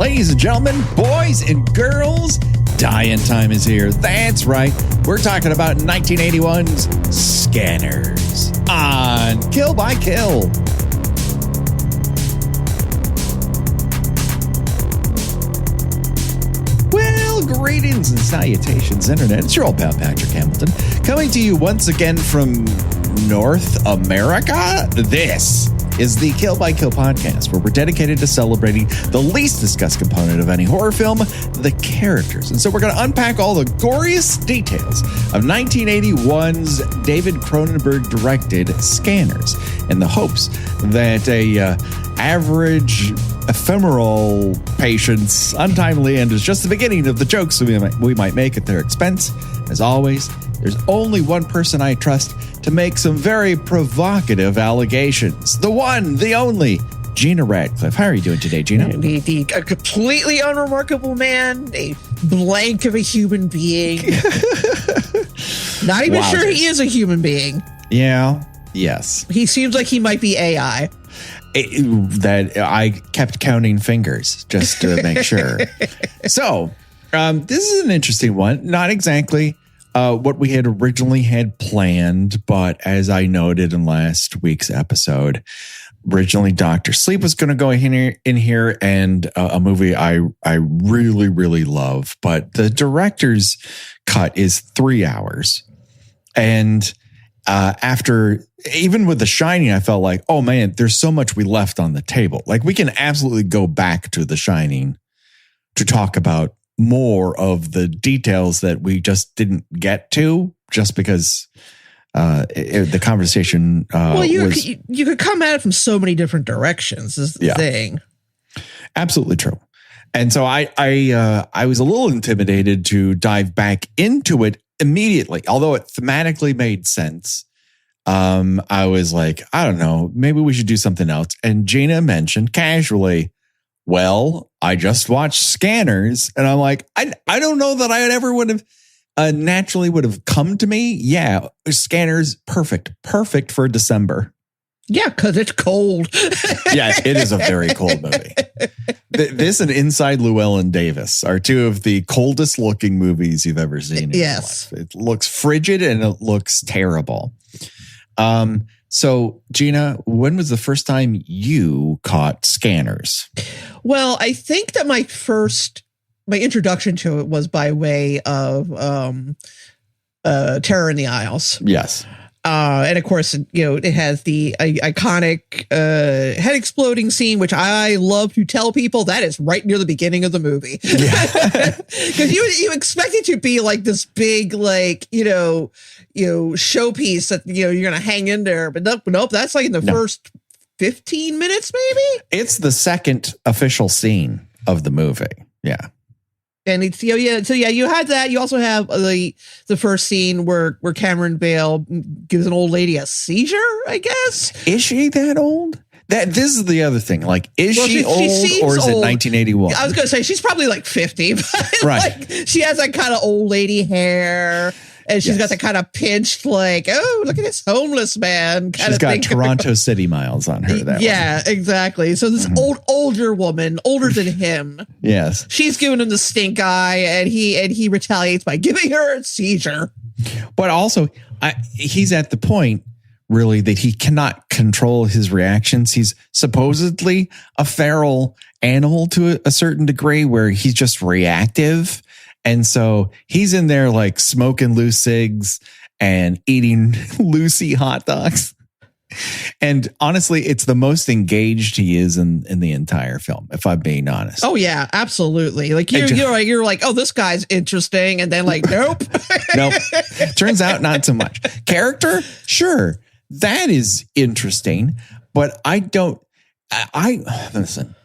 Ladies and gentlemen, boys and girls, die-in time is here. That's right. We're talking about 1981's Scanners on Kill by Kill. Well, greetings and salutations, Internet. It's your old pal, Patrick Hamilton, coming to you once again from North America. This is the Kill by Kill podcast, where we're dedicated to celebrating the least discussed component of any horror film, the characters. And so we're going to unpack all the goriest details of 1981's David Cronenberg directed Scanners in the hopes that a average ephemeral patient's untimely end is just the beginning of the jokes we might make at their expense. As always, there's only one person I trust to make some very provocative allegations. The one, the only, Gina Radcliffe. How are you doing today, Gina? A completely unremarkable man, a blank of a human being. Not even sure he is a human being. Yeah, yes. He seems like he might be AI. That I kept counting fingers just to make sure. So, this is an interesting one. Not exactly what we had originally had planned, but as I noted in last week's episode, originally Dr. Sleep was going to go in here, and a movie I really, really love, but the director's cut is 3 hours. And after, even with The Shining, I felt like, oh man, there's so much we left on the table. Like, we can absolutely go back to The Shining to talk about more of the details that we just didn't get to, just because the conversation you could come at it from so many different directions is the thing. Absolutely true. And so I was a little intimidated to dive back into it immediately, although it thematically made sense. I was like, I don't know, maybe we should do something else. And Gina mentioned casually, well, I just watched Scanners, and I'm like, I don't know that I ever would have naturally would have come to me. Yeah, Scanners, perfect for December. Yeah, because it's cold. Yeah, it is a very cold movie. This and Inside Llewellyn Davis are two of the coldest looking movies you've ever seen in your life. It looks frigid and it looks terrible. So, Gina, when was the first time you caught Scanners? Well, I think that my introduction to it was by way of Terror in the Aisles. Yes. And of course, it has the iconic head exploding scene, which I love to tell people that is right near the beginning of the movie. Because you expect it to be like this big, like, showpiece that, you're going to hang in there. But nope, that's like in the first 15 minutes, maybe? It's the second official scene of the movie. Yeah. And it's, so you had that. You also have the first scene where Cameron Bale gives an old lady a seizure, I guess. Is she that old? This is the other thing. Like, is she old, or is it 1981? I was going to say she's probably like 50, but right. Like, she has that kind of old lady hair. And she's got that kind of pinched, like, oh, look at this homeless man. She's got Toronto City miles on her. Exactly. So this older woman, older than him. Yes. She's giving him the stink eye, and he retaliates by giving her a seizure. But also, he's at the point, really, that he cannot control his reactions. He's supposedly a feral animal to a certain degree, where he's just reactive. And so he's in there like smoking loose cigs and eating Lucy hot dogs. And honestly, it's the most engaged he is in the entire film, if I'm being honest. Oh, yeah, absolutely. Like you're like, oh, this guy's interesting. And then like, nope. Nope. Turns out not so much. Character? Sure. That is interesting. But listen.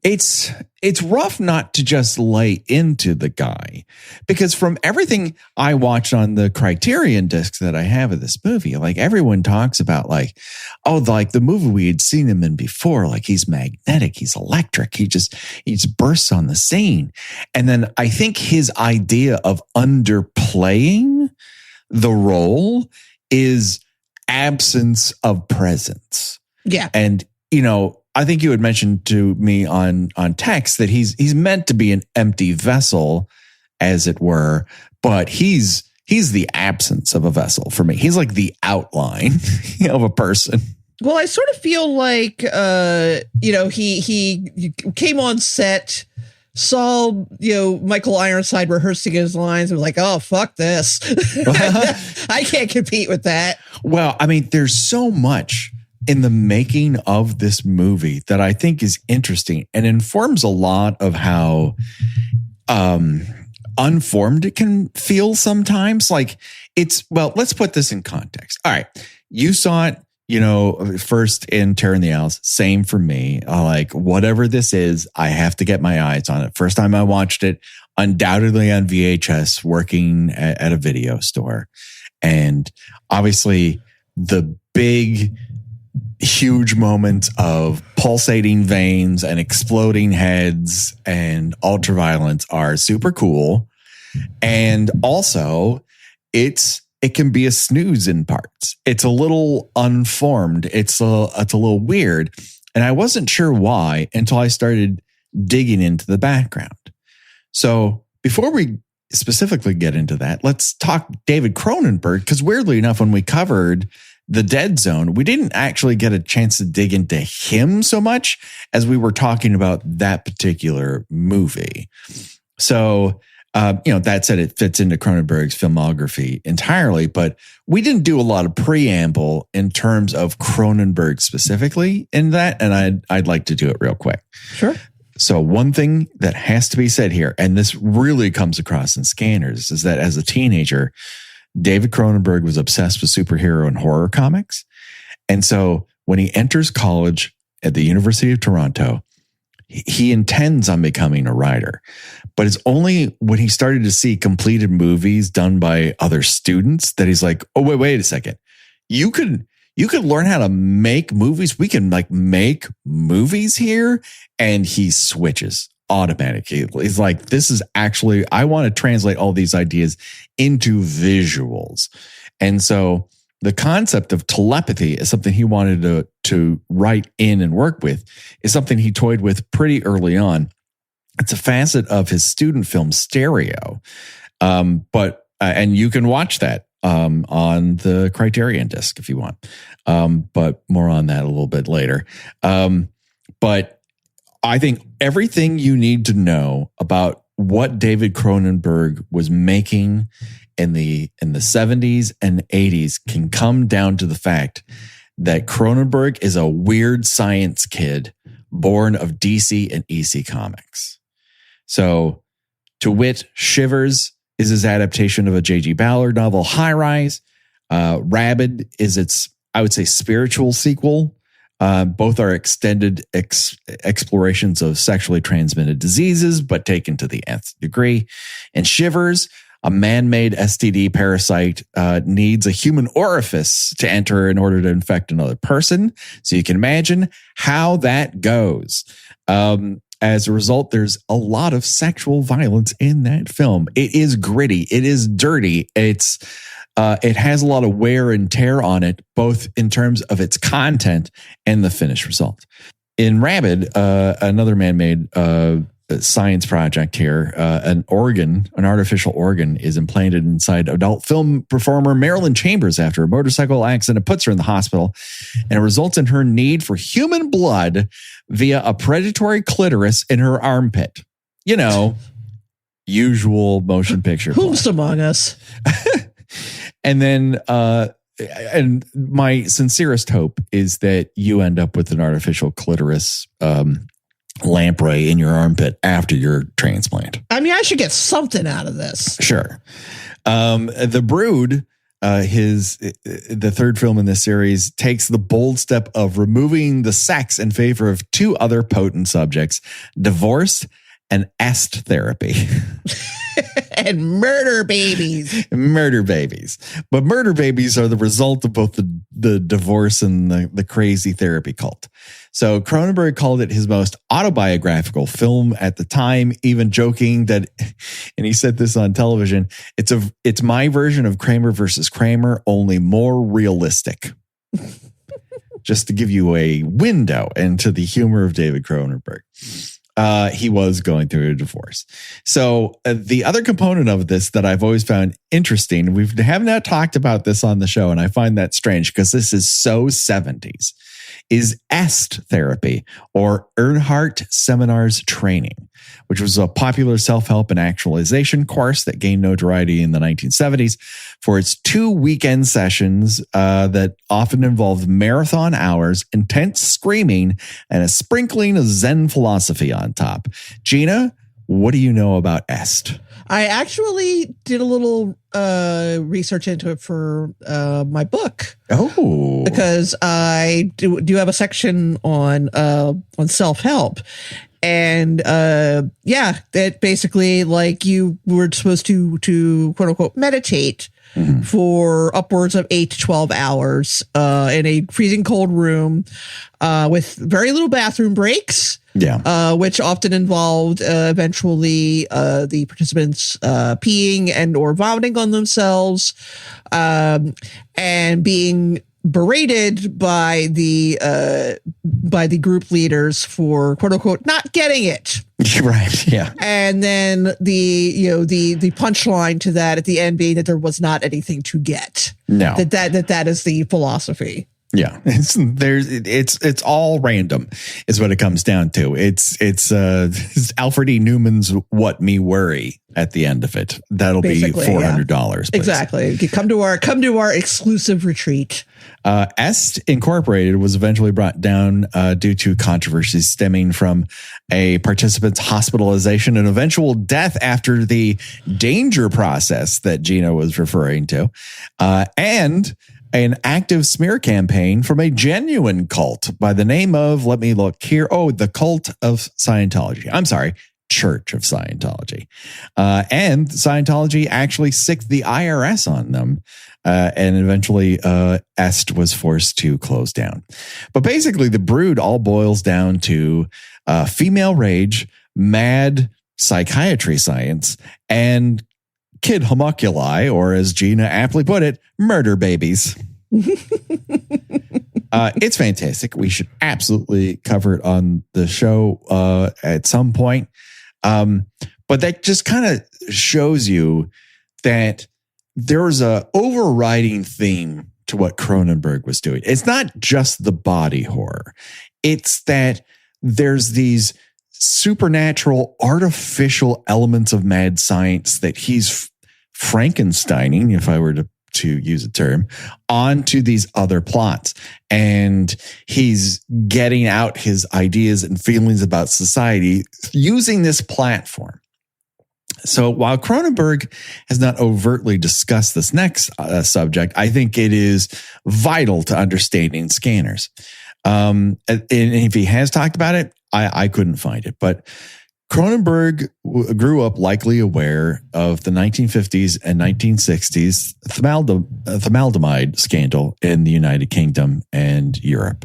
It's rough not to just lay into the guy, because from everything I watched on the Criterion discs that I have of this movie, like, everyone talks about like, oh, like the movie we had seen him in before, like he's magnetic, he's electric, he just bursts on the scene. And then I think his idea of underplaying the role is absence of presence. Yeah. And I think you had mentioned to me on text that he's meant to be an empty vessel, as it were, but he's the absence of a vessel for me. He's like the outline of a person. Well, I sort of feel like, he came on set, saw, Michael Ironside rehearsing his lines and was like, oh, fuck this. I can't compete with that. Well, I mean, there's so much in the making of this movie that I think is interesting and informs a lot of how unformed it can feel sometimes. Like let's put this in context. All right. You saw it, first in Terror in the Owls. Same for me. Like whatever this is, I have to get my eyes on it. First time I watched it, undoubtedly on VHS, working at a video store. And obviously the big, huge moments of pulsating veins and exploding heads and ultraviolence are super cool. And also it can be a snooze in parts. It's a little unformed. It's a little weird. And I wasn't sure why until I started digging into the background. So before we specifically get into that, let's talk David Cronenberg, because weirdly enough, when we covered The Dead Zone, we didn't actually get a chance to dig into him so much as we were talking about that particular movie. So, that said, it fits into Cronenberg's filmography entirely, but we didn't do a lot of preamble in terms of Cronenberg specifically in that, and I'd like to do it real quick. Sure. So one thing that has to be said here, and this really comes across in Scanners, is that as a teenager, David Cronenberg was obsessed with superhero and horror comics. And so when he enters college at the University of Toronto, he intends on becoming a writer. But it's only when he started to see completed movies done by other students that he's like, oh, wait a second. You could learn how to make movies. We can make movies here. And he switches automatically. He's like, this is actually, I want to translate all these ideas into visuals. And so the concept of telepathy is something he wanted to write in and work with, is something he toyed with pretty early on. It's a facet of his student film Stereo. And you can watch that on the Criterion disc if you want. But more on that a little bit later. But I think everything you need to know about what David Cronenberg was making in the 70s and 80s can come down to the fact that Cronenberg is a weird science kid born of DC and EC Comics. So, to wit, Shivers is his adaptation of a J.G. Ballard novel, High Rise. Rabid is its, I would say, spiritual sequel. Both are extended explorations of sexually transmitted diseases, but taken to the nth degree. And Shivers, a man-made STD parasite, needs a human orifice to enter in order to infect another person. So you can imagine how that goes. As a result, there's a lot of sexual violence in that film. It is gritty. It is dirty. It has a lot of wear and tear on it, both in terms of its content and the finished result. In Rabid, another man-made science project here, an artificial organ is implanted inside adult film performer Marilyn Chambers after a motorcycle accident. It puts her in the hospital, and it results in her need for human blood via a predatory clitoris in her armpit. Usual motion picture. Who's among us? And then, and my sincerest hope is that you end up with an artificial clitoris lamprey in your armpit after your transplant. I mean, I should get something out of this. Sure. The Brood, the third film in this series, takes the bold step of removing the sex in favor of two other potent subjects, divorce and est therapy. And murder babies. Murder babies. But murder babies are the result of both the divorce and the crazy therapy cult. So Cronenberg called it his most autobiographical film at the time, even joking that, and he said this on television, it's my version of Kramer versus Kramer, only more realistic. just to give you a window into the humor of David Cronenberg. He was going through a divorce. So the other component of this that I've always found interesting, we have not talked about this on the show, and I find that strange because this is so 70s, is EST therapy, or Earnhardt Seminars Training, which was a popular self-help and actualization course that gained notoriety in the 1970s for its 2 weekend sessions that often involved marathon hours, intense screaming, and a sprinkling of Zen philosophy on top. Gina, what do you know about EST? I actually did a little research into it for my book. Oh, because I do have a section on self-help. And that basically, like, you were supposed to quote unquote meditate for upwards of 8 to 12 hours in a freezing cold room with very little bathroom breaks. Yeah. Which often involved eventually the participants peeing and or vomiting on themselves and being berated by the group leaders for quote unquote not getting it. Right. Yeah. And then the punchline to that at the end being that there was not anything to get. No. That is the philosophy. Yeah, it's all random is what it comes down to. It's Alfred E. Newman's "What Me Worry" at the end of it. That'll basically be $400. Yeah. Exactly. Come to our exclusive retreat. EST Incorporated was eventually brought down due to controversies stemming from a participant's hospitalization and eventual death after the danger process that Gina was referring to, and an active smear campaign from a genuine cult by the name of, let me look here. Oh, the Cult of Scientology. I'm sorry, Church of Scientology. And Scientology actually sicked the IRS on them. And eventually EST was forced to close down. But basically the brood all boils down to female rage, mad psychiatry science, and kid homunculi, or as Gina aptly put it, murder babies. It's fantastic. We should absolutely cover it on the show at some point. But that just kind of shows you that there's a overriding theme to what Cronenberg was doing. It's not just the body horror. It's that there's these supernatural, artificial elements of mad science that he's Frankensteining, if I were to use a term, onto these other plots. And he's getting out his ideas and feelings about society using this platform. So while Cronenberg has not overtly discussed this next subject, I think it is vital to understanding scanners. And if he has talked about it, I couldn't find it. But Cronenberg grew up likely aware of the 1950s and 1960s thalidomide scandal in the United Kingdom and Europe.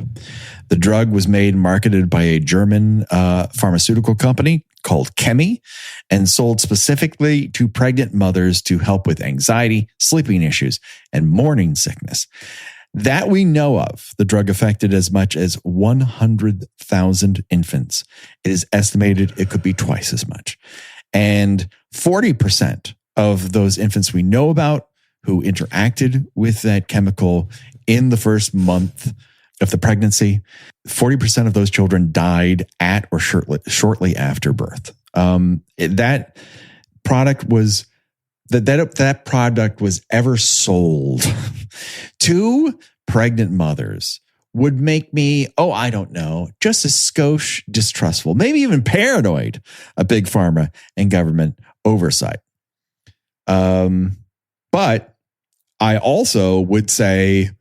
The drug was made and marketed by a German pharmaceutical company called Chemi and sold specifically to pregnant mothers to help with anxiety, sleeping issues, and morning sickness. That we know of, the drug affected as much as 100,000 infants. It is estimated it could be twice as much. And 40% of those infants we know about who interacted with that chemical in the first month of the pregnancy, 40% of those children died at or shortly after birth. That product was that product was ever sold to pregnant mothers would make me, I don't know, just a skosh distrustful, maybe even paranoid of big pharma and government oversight. But I also would say,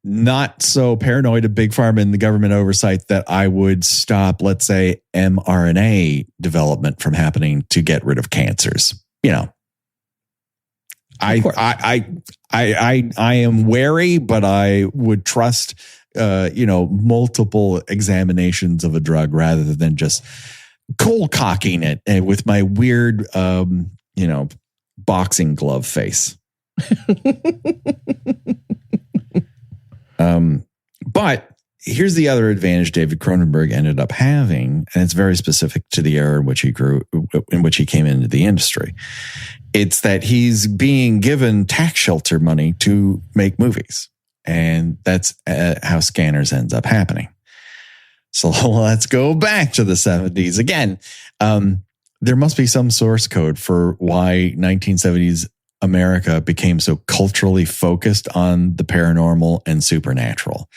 not so paranoid of big pharma and the government oversight that I would stop, let's say, mRNA development from happening to get rid of cancers. You know, I am wary, but I would trust, multiple examinations of a drug rather than just cold cocking it with my weird, boxing glove face. But here's the other advantage David Cronenberg ended up having, and it's very specific to the era in which he came into the industry. It's that he's being given tax shelter money to make movies. And that's how Scanners ends up happening. So let's go back to the 70s. Again, there must be some source code for why 1970s America became so culturally focused on the paranormal and supernatural.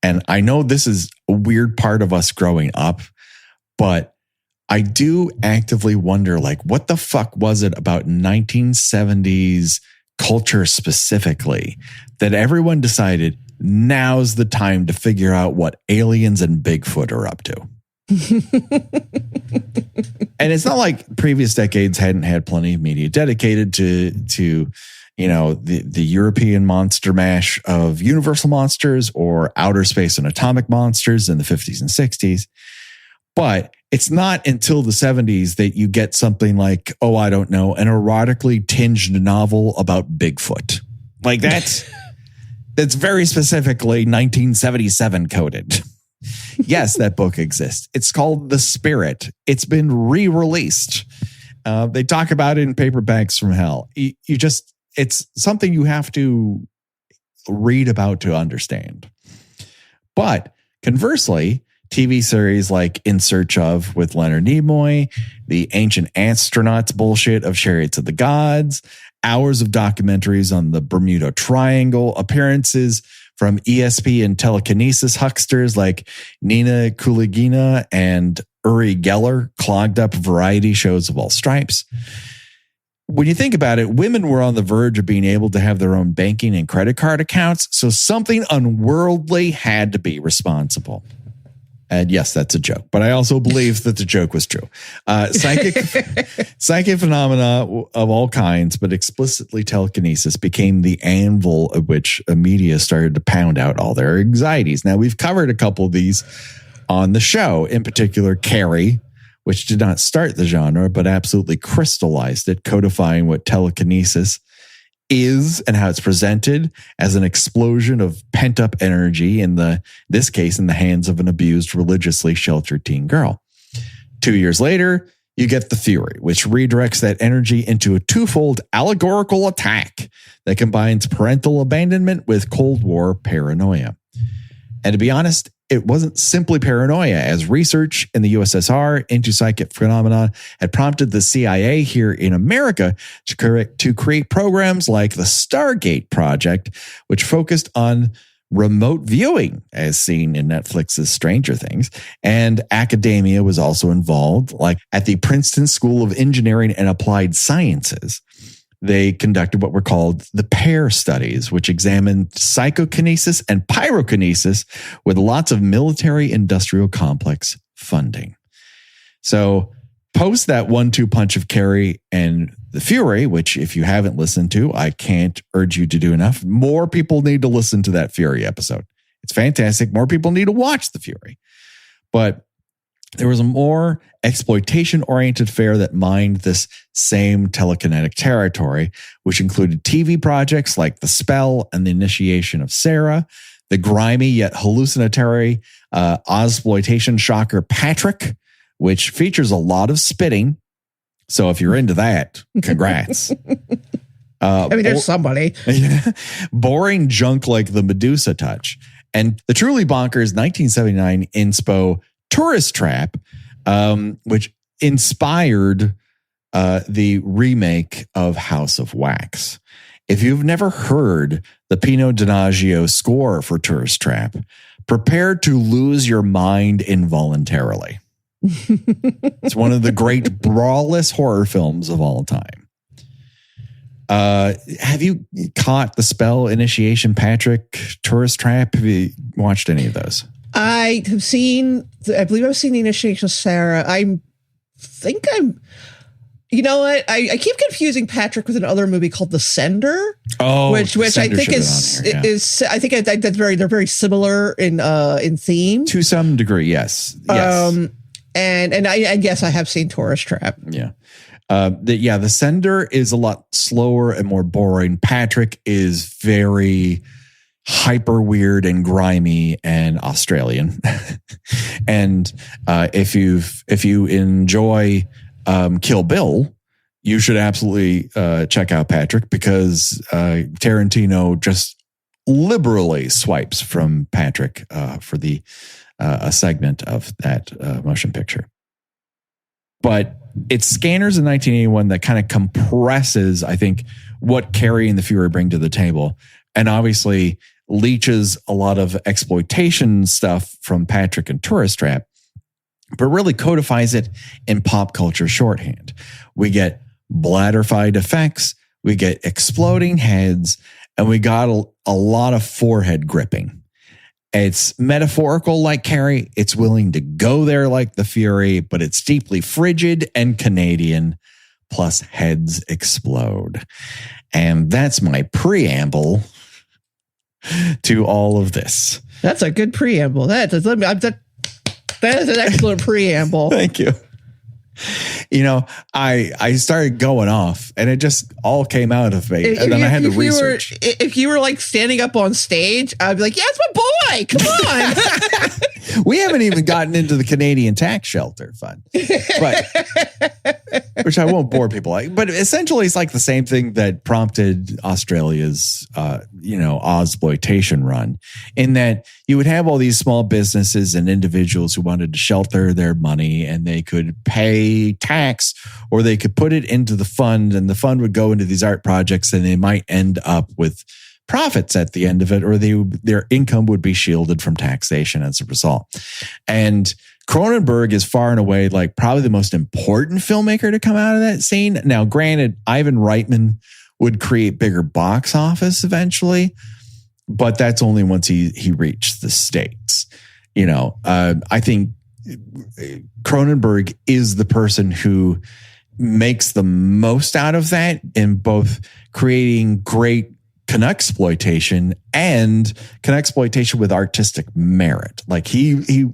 And I know this is a weird part of us growing up, but I do actively wonder, like, what the fuck was it about 1970s culture specifically that everyone decided now's the time to figure out what aliens and Bigfoot are up to? And it's not like previous decades hadn't had plenty of media dedicated to the European monster mash of Universal monsters or outer space and atomic monsters in the 50s and 60s. But it's not until the 70s that you get something like, an erotically tinged novel about Bigfoot. Like that's very specifically 1977 coded. Yes, that book exists. It's called The Spirit. It's been re-released. They talk about it in Paperbacks from Hell. It's something you have to read about to understand. But conversely, TV series like In Search Of with Leonard Nimoy, the ancient astronauts bullshit of Chariots of the Gods, hours of documentaries on the Bermuda Triangle, appearances from ESP and telekinesis hucksters like Nina Kuligina and Uri Geller clogged up variety shows of all stripes. When you think about it, women were on the verge of being able to have their own banking and credit card accounts, so something unworldly had to be responsible. And yes, that's a joke, but I also believe that the joke was true. Psychic phenomena of all kinds, but explicitly telekinesis, became the anvil of which media started to pound out all their anxieties. Now, we've covered a couple of these on the show, in particular, Carrie, which did not start the genre, but absolutely crystallized it, codifying what telekinesis is and how it's presented as an explosion of pent-up energy this case in the hands of an abused, religiously sheltered teen girl. 2 years later, you get The Fury, which redirects that energy into a twofold allegorical attack that combines parental abandonment with Cold War paranoia. And to be honest, it wasn't simply paranoia, as research in the USSR into psychic phenomena had prompted the CIA here in America to create programs like the Stargate Project, which focused on remote viewing, as seen in Netflix's Stranger Things. And academia was also involved, like at the Princeton School of Engineering and Applied Sciences. They conducted what were called the PAIR studies, which examined psychokinesis and pyrokinesis with lots of military industrial complex funding. So post that 1-2 punch of Carrie and The Fury, which if you haven't listened to, I can't urge you to do enough. More people need to listen to that Fury episode. It's fantastic. More people need to watch The Fury. But there was a more exploitation-oriented fare that mined this same telekinetic territory, which included TV projects like The Spell and The Initiation of Sarah, the grimy yet hallucinatory Ozploitation shocker Patrick, which features a lot of spitting. So if you're into that, congrats. There's somebody. Boring junk like the Medusa Touch. And the truly bonkers 1979 inspo Tourist Trap, which inspired the remake of House of Wax. If you've never heard the Pino Donaggio score for Tourist Trap, prepare to lose your mind involuntarily. It's one of the great brawless horror films of all time. Have you caught The Spell, Initiation, Patrick, Tourist Trap? Have you watched any of those? I believe I've seen The Initiation of Sarah. You know what? I keep confusing Patrick with another movie called The Sender. Oh, which I think they're very similar in theme to some degree. Yes. And I guess I have seen Tourist Trap. Yeah. The Sender is a lot slower and more boring. Patrick is very hyper weird and grimy and Australian. And if you enjoy Kill Bill, you should absolutely check out Patrick, because Tarantino just liberally swipes from Patrick for the a segment of that motion picture. But it's Scanners in 1981 that kind of compresses, I think, what Carrie and the Fury bring to the table, and obviously leeches a lot of exploitation stuff from Patrick and Tourist Trap, but really codifies it in pop culture shorthand. We get bladderfied effects, we get exploding heads, and we got a lot of forehead gripping. It's metaphorical like Carrie. It's willing to go there like the Fury, but it's deeply frigid and Canadian, plus heads explode. And that's my preamble to all of this. That's a good preamble. That is an excellent preamble. Thank you. You know, I started going off and it just all came out of me. And then I had to research. If you were like standing up on stage, I'd be like, yeah, it's my boy. Come on. We haven't even gotten into the Canadian tax shelter fund, but which I won't bore people like. But essentially, it's like the same thing that prompted Australia's, Ozploitation run, in that you would have all these small businesses and individuals who wanted to shelter their money, and they could pay tax or they could put it into the fund, and the fund would go into these art projects, and they might end up with profits at the end of it, or their income would be shielded from taxation as a result. And Cronenberg is far and away like probably the most important filmmaker to come out of that scene. Now, granted, Ivan Reitman would create bigger box office eventually, but that's only once he reached the States. I think Cronenberg is the person who makes the most out of that in both creating great Canuxsploitation and Canuxsploitation with artistic merit. Like he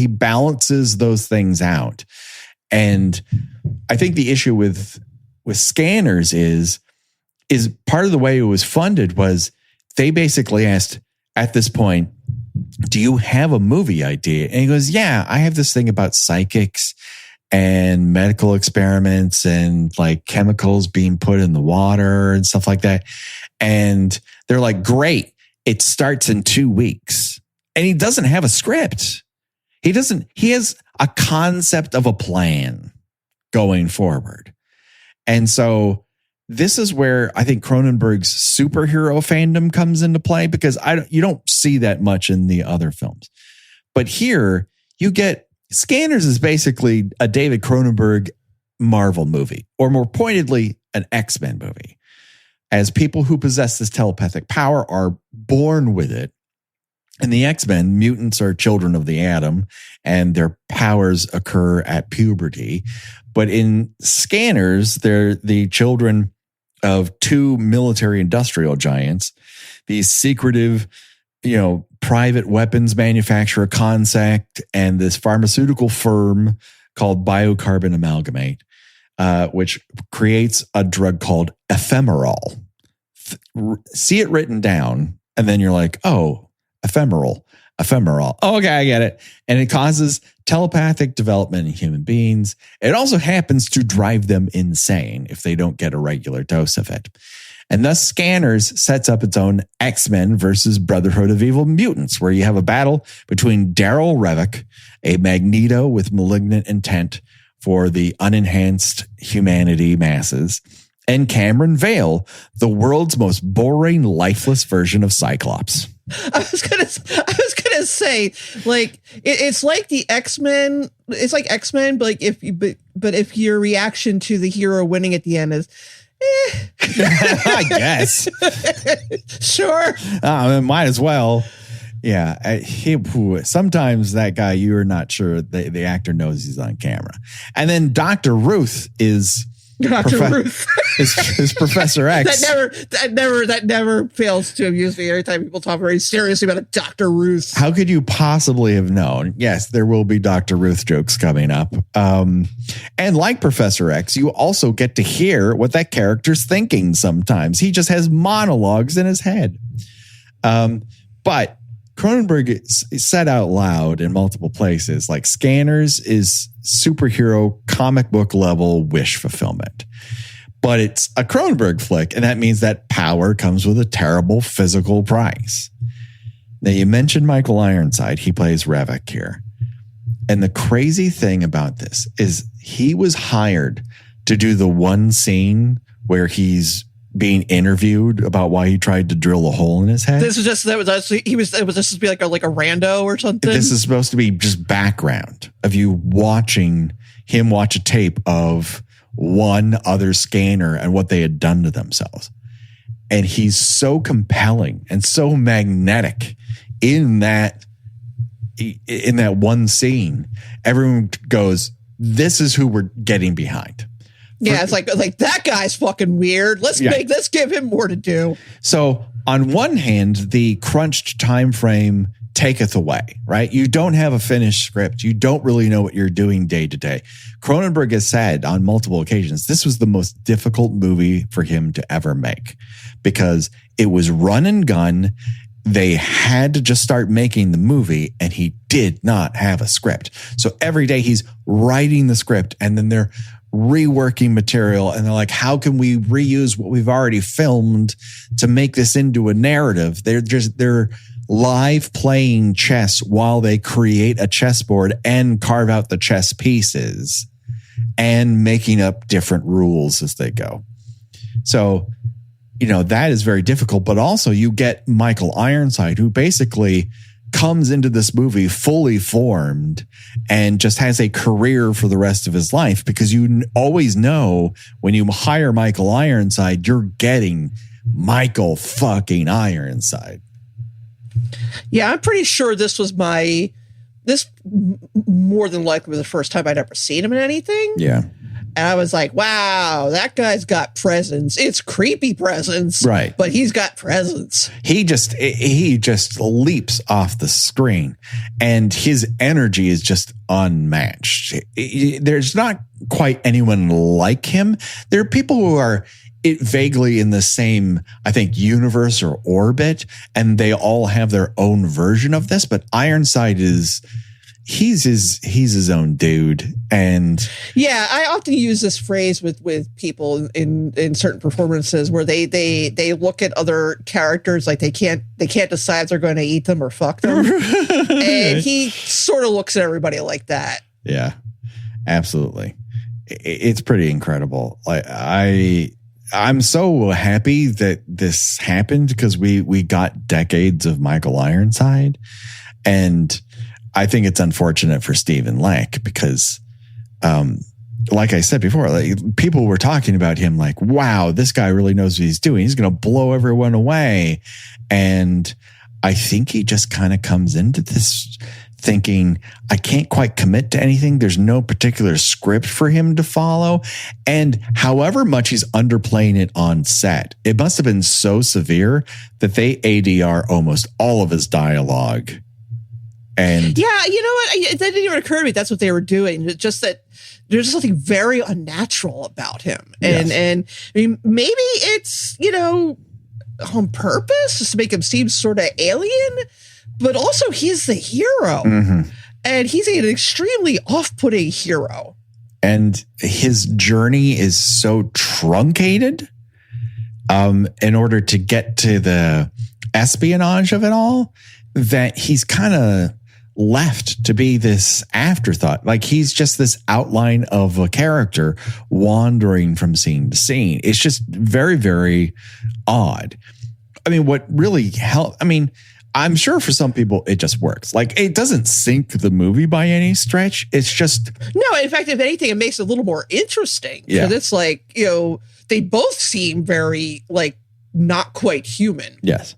balances those things out. And I think the issue with Scanners is part of the way it was funded was they basically asked at this point, do you have a movie idea? And he goes, yeah, I have this thing about psychics and medical experiments and like chemicals being put in the water and stuff like that. And they're like, great, it starts in 2 weeks. And he doesn't have a script. He has a concept of a plan going forward. And so this is where I think Cronenberg's superhero fandom comes into play, because you don't see that much in the other films. But here you get Scanners is basically a David Cronenberg Marvel movie, or more pointedly, an X-Men movie. As people who possess this telepathic power are born with it. In the X-Men, mutants are children of the atom, and their powers occur at puberty. But in Scanners, they're the children of two military industrial giants, these secretive, private weapons manufacturer Concept, and this pharmaceutical firm called Biocarbon Amalgamate, which creates a drug called ephemeral. See it written down, and then you're like, oh, ephemeral. Oh, okay, I get it. And it causes telepathic development in human beings. It also happens to drive them insane if they don't get a regular dose of it. And thus Scanners sets up its own X-Men versus Brotherhood of Evil Mutants, where you have a battle between Daryl Revick, a Magneto with malignant intent for the unenhanced humanity masses, and Cameron Vale, the world's most boring, lifeless version of Cyclops. I was gonna say, like, it's like the X-Men. It's like X-Men, but if your reaction to the hero winning at the end is, I guess, sure, might as well. Yeah, sometimes that guy, you're not sure the actor knows he's on camera. And then Dr. Ruth is Ruth is Professor X. That never fails to amuse me every time people talk very seriously about a Dr. Ruth. How could you possibly have known? Yes, there will be Dr. Ruth jokes coming up. And like Professor X, you also get to hear what that character's thinking sometimes. He just has monologues in his head. But Cronenberg said out loud in multiple places, like Scanners is superhero comic book level wish fulfillment. But it's a Cronenberg flick, and that means that power comes with a terrible physical price. Now, you mentioned Michael Ironside. He plays Revok here. And the crazy thing about this is he was hired to do the one scene where he's being interviewed about why he tried to drill a hole in his head. This was just it was just supposed to be like a rando or something. This is supposed to be just background of you watching him watch a tape of one other scanner and what they had done to themselves. And he's so compelling and so magnetic in that one scene. Everyone goes, this is who we're getting behind. Yeah, it's like that guy's fucking weird. Let's give him more to do. So on one hand, the crunched time frame taketh away, right? You don't have a finished script. You don't really know what you're doing day to day. Cronenberg has said on multiple occasions, this was the most difficult movie for him to ever make because it was run and gun. They had to just start making the movie and he did not have a script. So every day he's writing the script and then they're reworking material and they're like, how can we reuse what we've already filmed to make this into a narrative? They're live playing chess while they create a chessboard and carve out the chess pieces and making up different rules as they go. So, that is very difficult, but also you get Michael Ironside, who basically comes into this movie fully formed and just has a career for the rest of his life because you always know when you hire Michael Ironside, you're getting Michael fucking Ironside. Yeah, I'm pretty sure this more than likely was the first time I'd ever seen him in anything. Yeah. And I was like, wow, that guy's got presence. It's creepy presence. Right. But he's got presence. He just leaps off the screen and his energy is just unmatched. There's not quite anyone like him. There are people who are vaguely in the same, I think, universe or orbit, and they all have their own version of this. But Ironside he's his own dude. And yeah, I often use this phrase with people in certain performances where they look at other characters like they can't decide if they're going to eat them or fuck them. And he sort of looks at everybody like that. Yeah, absolutely. It's pretty incredible. Like I'm so happy that this happened because we got decades of Michael Ironside, and I think it's unfortunate for Stephen Lack because, like I said before, people were talking about him like, wow, this guy really knows what he's doing. He's going to blow everyone away. And I think he just kind of comes into this thinking, I can't quite commit to anything. There's no particular script for him to follow. And however much he's underplaying it on set, it must have been so severe that they ADR almost all of his dialogue. And yeah, you know what? That didn't even occur to me. That's what they were doing. Just that there's something very unnatural about him. And I mean, maybe it's, on purpose just to make him seem sort of alien, but also he's the hero. Mm-hmm. And he's an extremely off-putting hero. And his journey is so truncated in order to get to the espionage of it all that he's kind of left to be this afterthought. Like he's just this outline of a character wandering from scene to scene. It's just very, very odd. I mean, what really helped, I'm sure for some people it just works. Like it doesn't sink the movie by any stretch. It's just. No, in fact, if anything, it makes it a little more interesting. Yeah. Because it's like, they both seem very not quite human. Yes.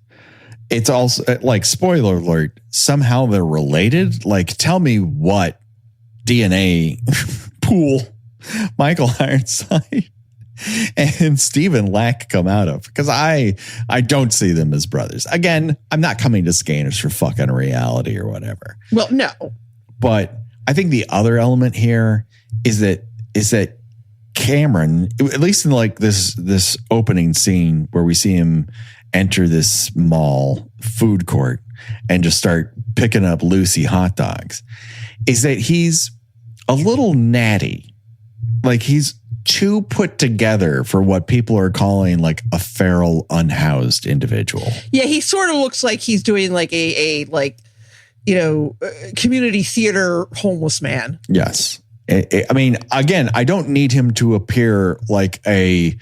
It's also like, spoiler alert, somehow they're related. Like, tell me what DNA pool Michael Ironside and Stephen Lack come out of, because I don't see them as brothers. Again, I'm not coming to Scanners for fucking reality or whatever. Well, no. But I think the other element here is that Cameron, at least in like this opening scene where we see him enter this mall food court and just start picking up Lucy hot dogs is that he's a little natty. Like he's too put together for what people are calling like a feral, unhoused individual. Yeah, he sort of looks like he's doing like a community theater homeless man. Yes. I mean, again, I don't need him to appear like a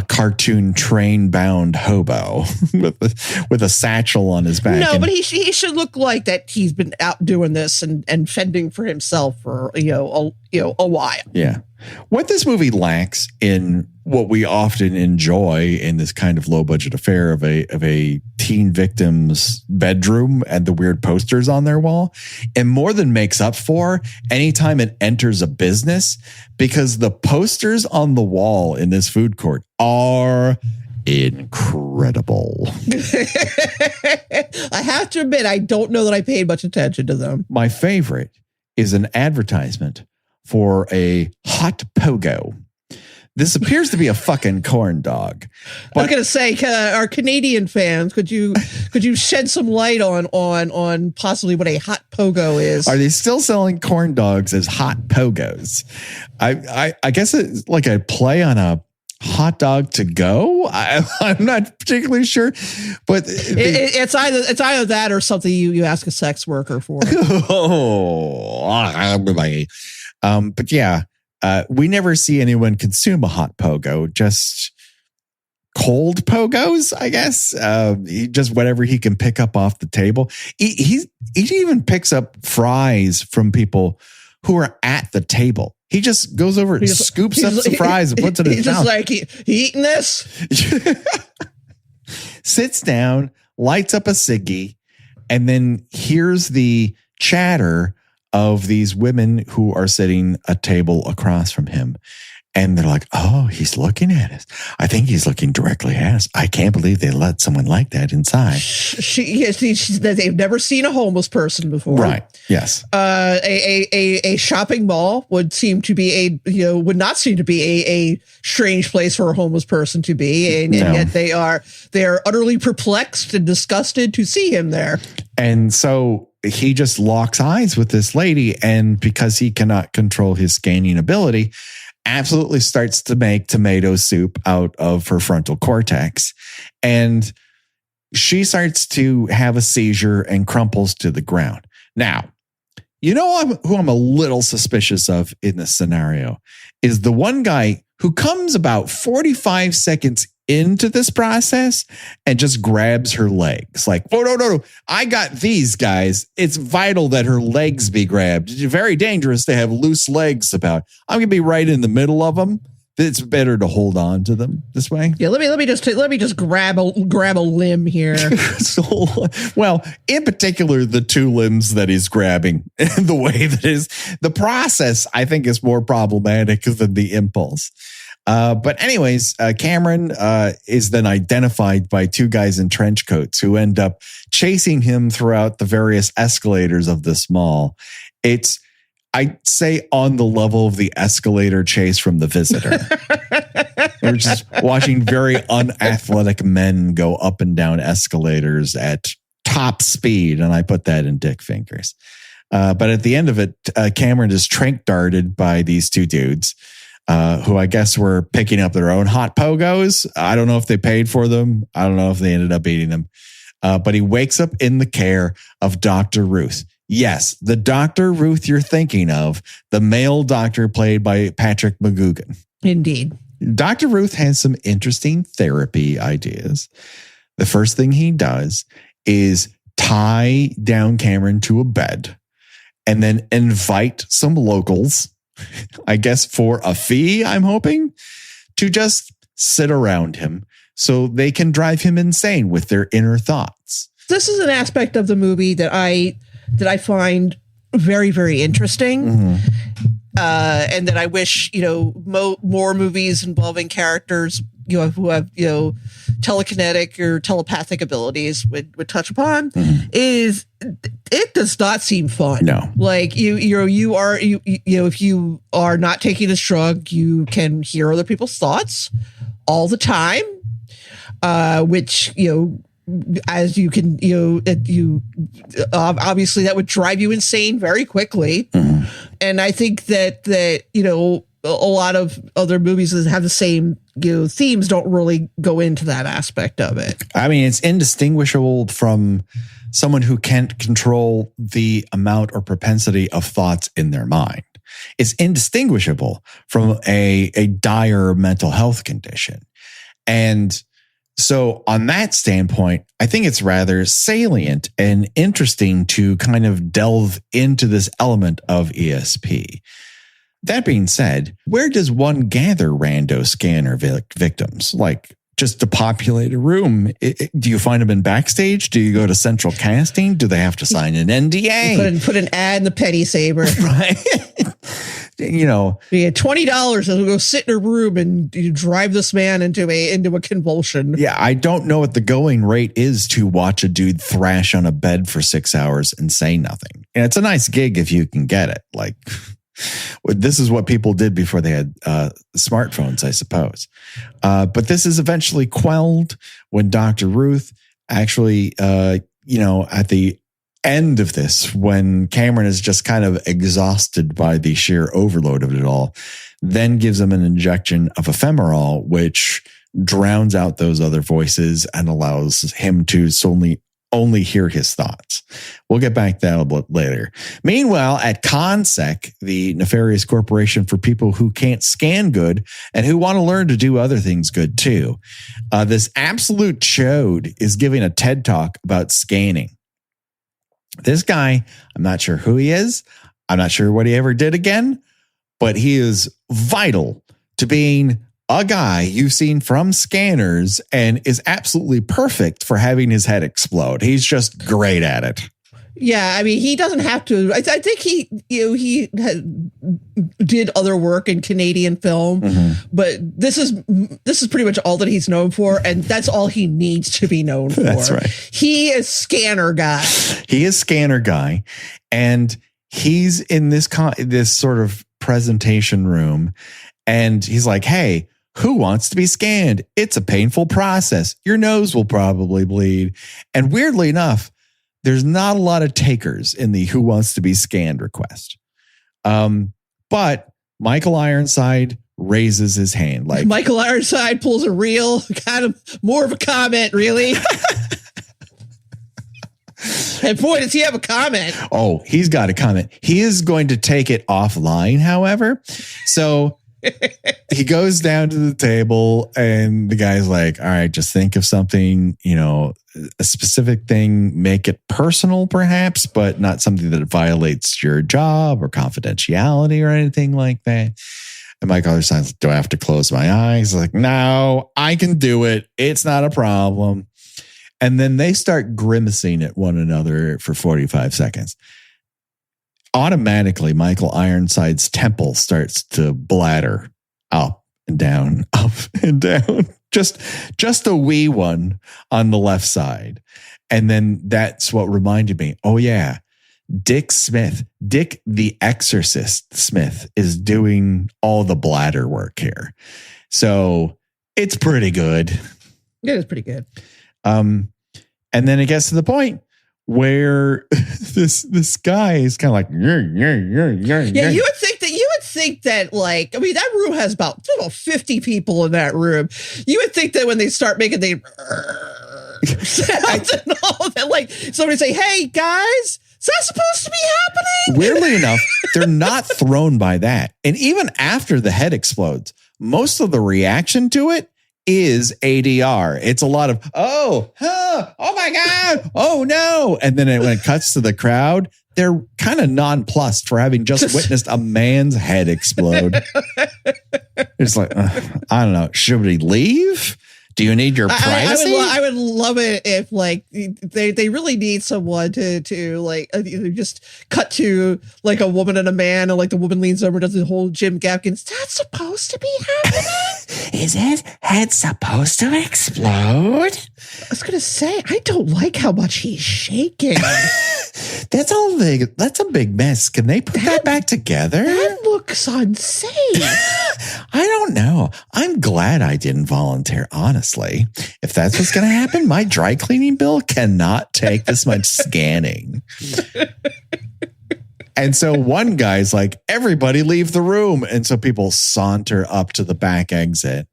cartoon train-bound hobo with a satchel on his back. No, but he should look like that he's been out doing this and fending for himself for a while. Yeah. What this movie lacks in what we often enjoy in this kind of low budget affair of a teen victim's bedroom and the weird posters on their wall, and more than makes up for anytime it enters a business, because the posters on the wall in this food court are incredible. I have to admit, I don't know that I paid much attention to them. My favorite is an advertisement for a Hot Pogo. This appears to be a fucking corn dog. I was going to say, our Canadian fans, could you shed some light on possibly what a Hot Pogo is? Are they still selling corn dogs as Hot Pogos? I guess it's like a play on a hot dog to go. I'm not particularly sure, but it's either that or something you ask a sex worker for. But yeah, we never see anyone consume a hot pogo, just cold pogos, I guess. Just whatever he can pick up off the table. He even picks up fries from people who are at the table. He just goes over and scoops up some fries and puts it in his mouth. He's just like, he eating this? Sits down, lights up a ciggy, and then hears the chatter of these women who are sitting a table across from him. And they're like, oh, he's looking at us. I think he's looking directly at us. I can't believe they let someone like that inside. They've never seen a homeless person before. Right. Yes. A shopping mall would would not seem to be a strange place for a homeless person to be. And yet they are utterly perplexed and disgusted to see him there. And so he just locks eyes with this lady. And because he cannot control his scanning ability, absolutely starts to make tomato soup out of her frontal cortex. And she starts to have a seizure and crumples to the ground. Now, you know who I'm a little suspicious of in this scenario is the one guy who comes about 45 seconds into this process and just grabs her legs. Like, oh, no. I got these guys. It's vital that her legs be grabbed. It's very dangerous to have loose legs about. I'm going to be right in the middle of them. It's better to hold on to them this way. Yeah, let me just grab a limb here. Well, in particular, the two limbs that he's grabbing and the way that is the process, I think, is more problematic than the impulse. But anyways, Cameron is then identified by two guys in trench coats who end up chasing him throughout the various escalators of this mall. It's, I'd say, on the level of the escalator chase from The Visitor. We're just watching very unathletic men go up and down escalators at top speed, and I put that in dick fingers. But at the end of it, Cameron is trank darted by these two dudes. Who I guess were picking up their own hot pogos. I don't know if they paid for them. I don't know if they ended up eating them. But he wakes up in the care of Dr. Ruth. Yes, the Dr. Ruth you're thinking of, the male doctor played by Patrick McGugan. Indeed. Dr. Ruth has some interesting therapy ideas. The first thing he does is tie down Cameron to a bed and then invite some locals, I guess for a fee, I'm hoping, to just sit around him so they can drive him insane with their inner thoughts. This is an aspect of the movie that I find very, very interesting. Mm-hmm. And that I wish, more movies involving characters, who have, telekinetic or telepathic abilities would touch upon. Mm-hmm. Is it does not seem fun. No. Like if you are not taking this drug, you can hear other people's thoughts all the time. which, as you can, obviously that would drive you insane very quickly. Mm-hmm. And I think that, a lot of other movies that have the same, themes don't really go into that aspect of it. I mean, it's indistinguishable from someone who can't control the amount or propensity of thoughts in their mind. It's indistinguishable from a dire mental health condition. And so on that standpoint, I think it's rather salient and interesting to kind of delve into this element of ESP. That being said, where does one gather rando scanner victims? Like, just to populate a room? Do you find them in backstage? Do you go to central casting? Do they have to sign an NDA? Put an ad in the Penny Saver. Right. You had $20 and go sit in a room and you drive this man into a convulsion. Yeah, I don't know what the going rate is to watch a dude thrash on a bed for 6 hours and say nothing. And it's a nice gig if you can get it. Like, this is what people did before they had smartphones, I suppose. But this is eventually quelled when Dr. Ruth actually, at the end of this, when Cameron is just kind of exhausted by the sheer overload of it all, then gives him an injection of ephemeral, which drowns out those other voices and allows him to only hear his thoughts. We'll get back to that a bit later. Meanwhile, at ConSec, the nefarious corporation for people who can't scan good and who want to learn to do other things good too, this absolute chode is giving a TED talk about scanning. This guy, I'm not sure who he is. I'm not sure what he ever did again, but he is vital to being a guy you've seen from Scanners and is absolutely perfect for having his head explode. He's just great at it. Yeah, I mean, he doesn't have to. I think he did other work in Canadian film, but this is pretty much all that he's known for, and that's all he needs to be known for. That's right. He is Scanner guy. He is Scanner guy, and he's in this sort of presentation room, and he's like, "Hey, who wants to be scanned? It's a painful process. Your nose will probably bleed." And weirdly enough, there's not a lot of takers in the who wants to be scanned request. But Michael Ironside raises his hand. Like, Michael Ironside pulls a real kind of more of a comment, really. And boy, does he have a comment. Oh, he's got a comment. He is going to take it offline, however. So he goes down to the table and the guy's like, all right, just think of something, a specific thing, make it personal perhaps, but not something that violates your job or confidentiality or anything like that. And Michael Ironside, do I have to close my eyes? He's like, no, I can do it. It's not a problem. And then they start grimacing at one another for 45 seconds. Automatically, Michael Ironside's temple starts to bladder up and down, up and down. Just a wee one on the left side. And then that's what reminded me. Oh, yeah. Dick the Exorcist Smith is doing all the bladder work here. So it's pretty good. It is pretty good. And then it gets to the point where this guy is kind of like, yeah, you would think that like, I mean, that room has about 50 people in that room. You would think that when they start making the sounds and all that, like somebody say, hey guys, is that supposed to be happening? Weirdly enough, they're not thrown by that. And even after the head explodes, most of the reaction to it is ADR. It's a lot of, oh my God, oh no. And then when it cuts to the crowd, they're kind of nonplussed for having just witnessed a man's head explode. It's like, I don't know. Should we leave? Do you need your privacy? I would love it if like they really need someone to like just cut to like a woman and a man, and like the woman leans over and does the whole Jim Gaffigan. Is that supposed to be happening? Is his head supposed to explode? I was gonna say, I don't like how much he's shaking. That's a big mess. Can they put that back together? That looks unsafe. I don't know. I'm glad I didn't volunteer, honestly. If that's what's going to happen, my dry cleaning bill cannot take this much scanning. And so one guy's like, everybody leave the room. And so people saunter up to the back exit.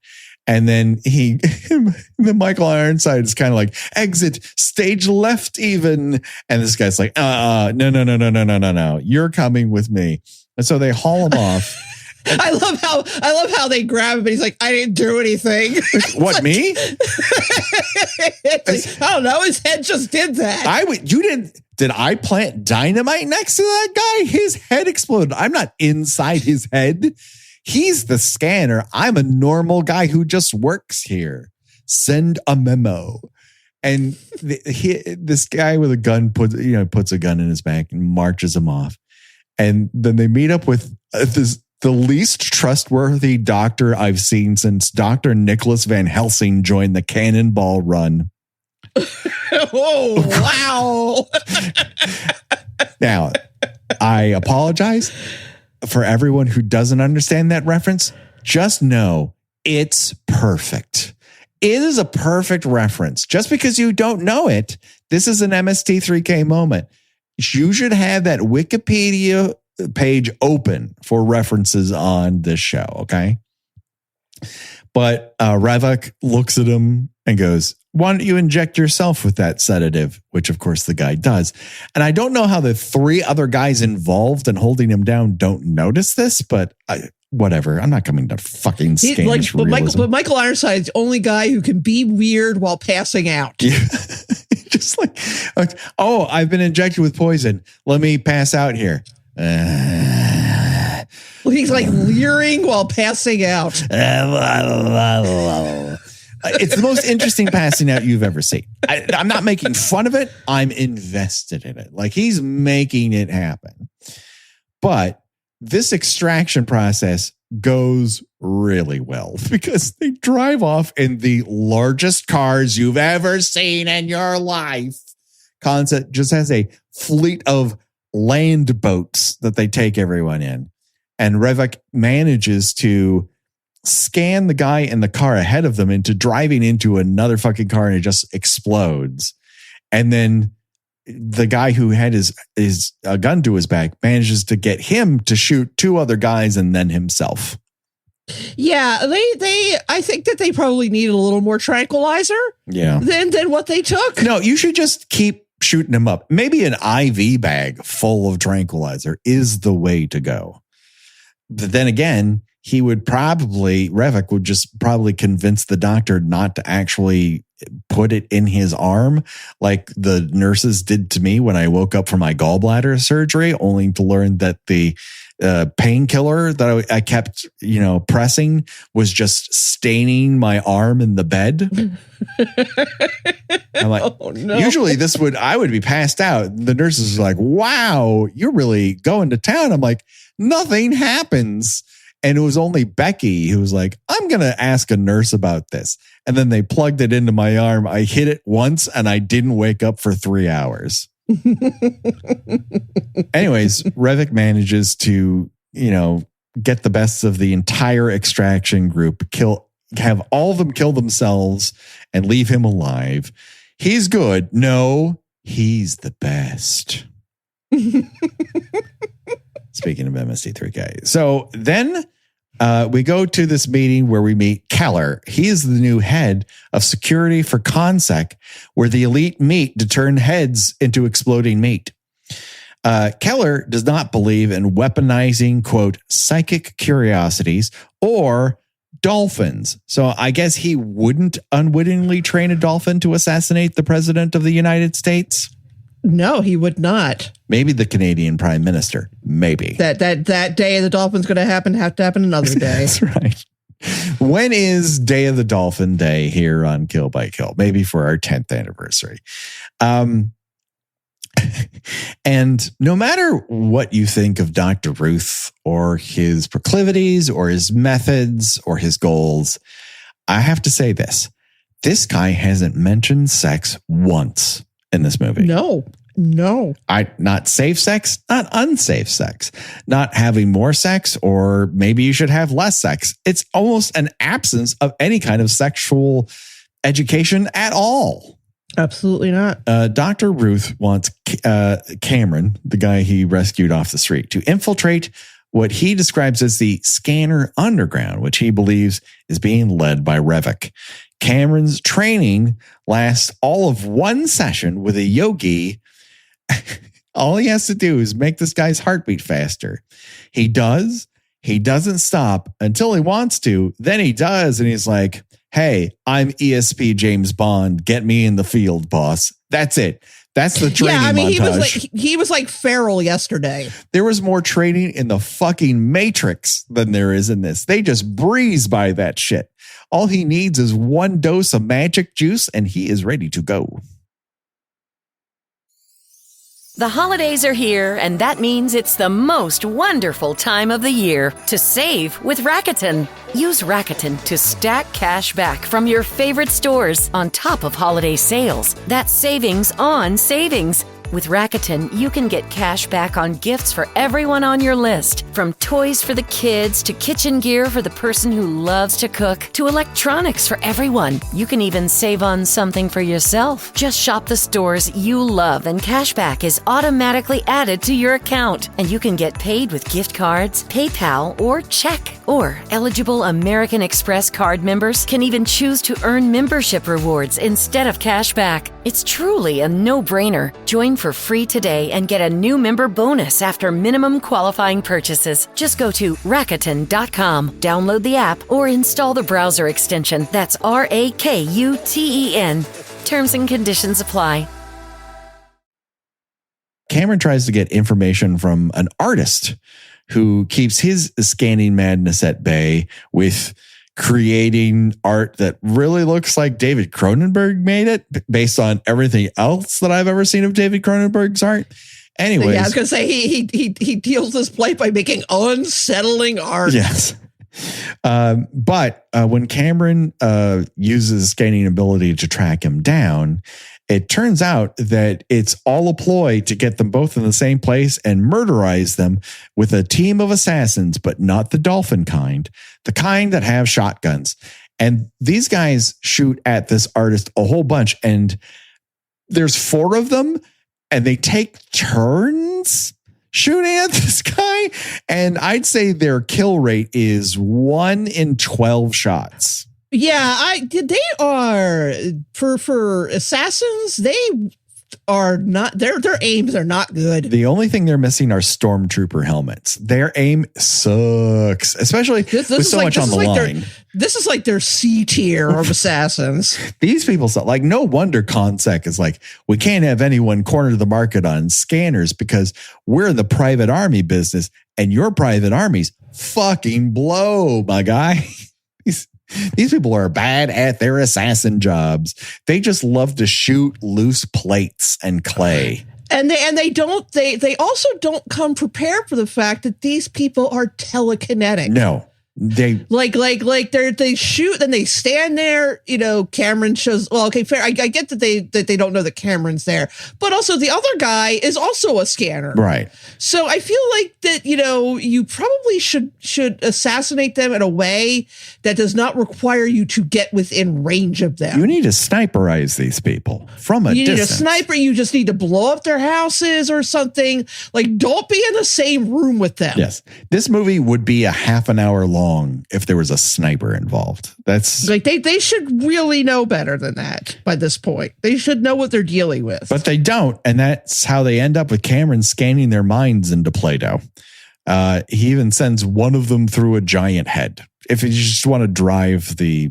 And then the Michael Ironside is kind of like, exit, stage left even. And this guy's like, no. You're coming with me. And so they haul him off. I love how they grab him and he's like, I didn't do anything. What, like, me? Like, I don't know. His head just did that. Did I plant dynamite next to that guy? His head exploded. I'm not inside his head. He's the scanner. I'm a normal guy who just works here. Send a memo. And this guy with a gun puts a gun in his back and marches him off. And then they meet up with the least trustworthy doctor I've seen since Dr. Nicholas Van Helsing joined the Cannonball Run. Oh, wow. Now, I apologize for everyone who doesn't understand that reference. Just know it's perfect. It is a perfect reference. Just because you don't know it, this is an MST3K moment. You should have that Wikipedia page open for references on this show, okay? But Revok looks at him and goes, why don't you inject yourself with that sedative? Which, of course, the guy does. And I don't know how the three other guys involved in holding him down don't notice this, but whatever. I'm not coming to fucking Scanish realism. But Michael Ironside's the only guy who can be weird while passing out. Yeah. Just like, oh, I've been injected with poison. Let me pass out here. Well, he's like leering while passing out. It's the most interesting passing out you've ever seen. I'm not making fun of it. I'm invested in it. Like, he's making it happen. But this extraction process goes really well because they drive off in the largest cars you've ever seen in your life. Concept just has a fleet of landboats that they take everyone in. And Revok manages to scan the guy in the car ahead of them into driving into another fucking car, and it just explodes. And then the guy who had his gun to his back manages to get him to shoot two other guys and then himself. Yeah, I think that they probably needed a little more tranquilizer. Yeah. Than what they took. No, you should just keep shooting him up. Maybe an IV bag full of tranquilizer is the way to go. But then again, Revok would just probably convince the doctor not to actually put it in his arm like the nurses did to me when I woke up from my gallbladder surgery, only to learn that the painkiller that I kept, pressing was just staining my arm in the bed. I'm like, oh, no. Usually I would be passed out. The nurses are like, wow, you're really going to town. I'm like, nothing happens. And it was only Becky who was like, I'm going to ask a nurse about this. And then they plugged it into my arm. I hit it once and I didn't wake up for 3 hours. Anyways, Revok manages to, get the best of the entire extraction group, have all of them kill themselves and leave him alive. He's good. No, he's the best. Speaking of MST3K. So then we go to this meeting where we meet Keller. He is the new head of security for Consec, where the elite meet to turn heads into exploding meat. Keller does not believe in weaponizing, quote, psychic curiosities or dolphins. So I guess he wouldn't unwittingly train a dolphin to assassinate the president of the United States. No, he would not. Maybe the Canadian Prime Minister. Maybe. That day the dolphin's going to have to happen another day. That's right. When is Day of the Dolphin Day here on Kill by Kill? Maybe for our 10th anniversary. And no matter what you think of Dr. Ruth or his proclivities or his methods or his goals, I have to say this. This guy hasn't mentioned sex once. in this movie. No. Not safe sex, not unsafe sex, not having more sex, or maybe you should have less sex. It's almost an absence of any kind of sexual education at all. Absolutely not. Dr. Ruth wants Cameron, the guy he rescued off the street, to infiltrate what he describes as the scanner underground, which he believes is being led by Revok. Cameron's training lasts all of one session with a yogi. All he has to do is make this guy's heartbeat faster. He does. He doesn't stop until he wants to. Then he does. And he's like, hey, I'm ESP James Bond. Get me in the field, boss. That's it. That's the training montage. He was like feral yesterday. There was more training in the fucking Matrix than there is in this. They just breeze by that shit. All he needs is one dose of magic juice and he is ready to go. The holidays are here, and that means it's the most wonderful time of the year to save with Rakuten. Use Rakuten to stack cash back from your favorite stores on top of holiday sales. That's savings on savings. With Rakuten, you can get cash back on gifts for everyone on your list. From toys for the kids to kitchen gear for the person who loves to cook to electronics for everyone. You can even save on something for yourself. Just shop the stores you love and cashback is automatically added to your account. And you can get paid with gift cards, PayPal, or check. Or eligible American Express card members can even choose to earn membership rewards instead of cashback. It's truly a no-brainer. Join for free today and get a new member bonus after minimum qualifying purchases. Just go to Rakuten.com, download the app, or install the browser extension. That's Rakuten. Terms and conditions apply. Cameron tries to get information from an artist who keeps his scanning madness at bay with creating art that really looks like David Cronenberg made it based on everything else that I've ever seen of David Cronenberg's art. Anyways. Yeah, I was going to say he deals this plight by making unsettling art. Yes. But when Cameron uses scanning ability to track him down, it turns out that it's all a ploy to get them both in the same place and murderize them with a team of assassins, but not the dolphin kind, the kind that have shotguns. And these guys shoot at this artist a whole bunch, and there's 4 of them, and they take turns shooting at this guy. And I'd say their kill rate is 1 in 12 shots. Yeah, they are for assassins. They are not their aims are not good. The only thing they're missing are stormtrooper helmets. Their aim sucks, especially with so much on the line. This is like their C tier of assassins. These people, like, no wonder ConSec is like, we can't have anyone corner the market on scanners because we're in the private army business, and your private armies fucking blow, my guy. These people are bad at their assassin jobs. They just love to shoot loose plates and clay. And they also don't come prepared for the fact that these people are telekinetic. No. They they shoot, then they stand there. Cameron shows. Well, okay, fair. I get that they don't know that Cameron's there, but also the other guy is also a scanner, right? So I feel like that you probably should assassinate them in a way that does not require you to get within range of them. You need to sniperize these people from a distance. You need a sniper. You just need to blow up their houses or something. Like, don't be in the same room with them. Yes, this movie would be a half an hour long if there was a sniper involved. That's like they should really know better than that by this point. They should know what they're dealing with. But they don't, and that's how they end up with Cameron scanning their minds into Play-Doh. He even sends one of them through a giant head. If you just want to drive the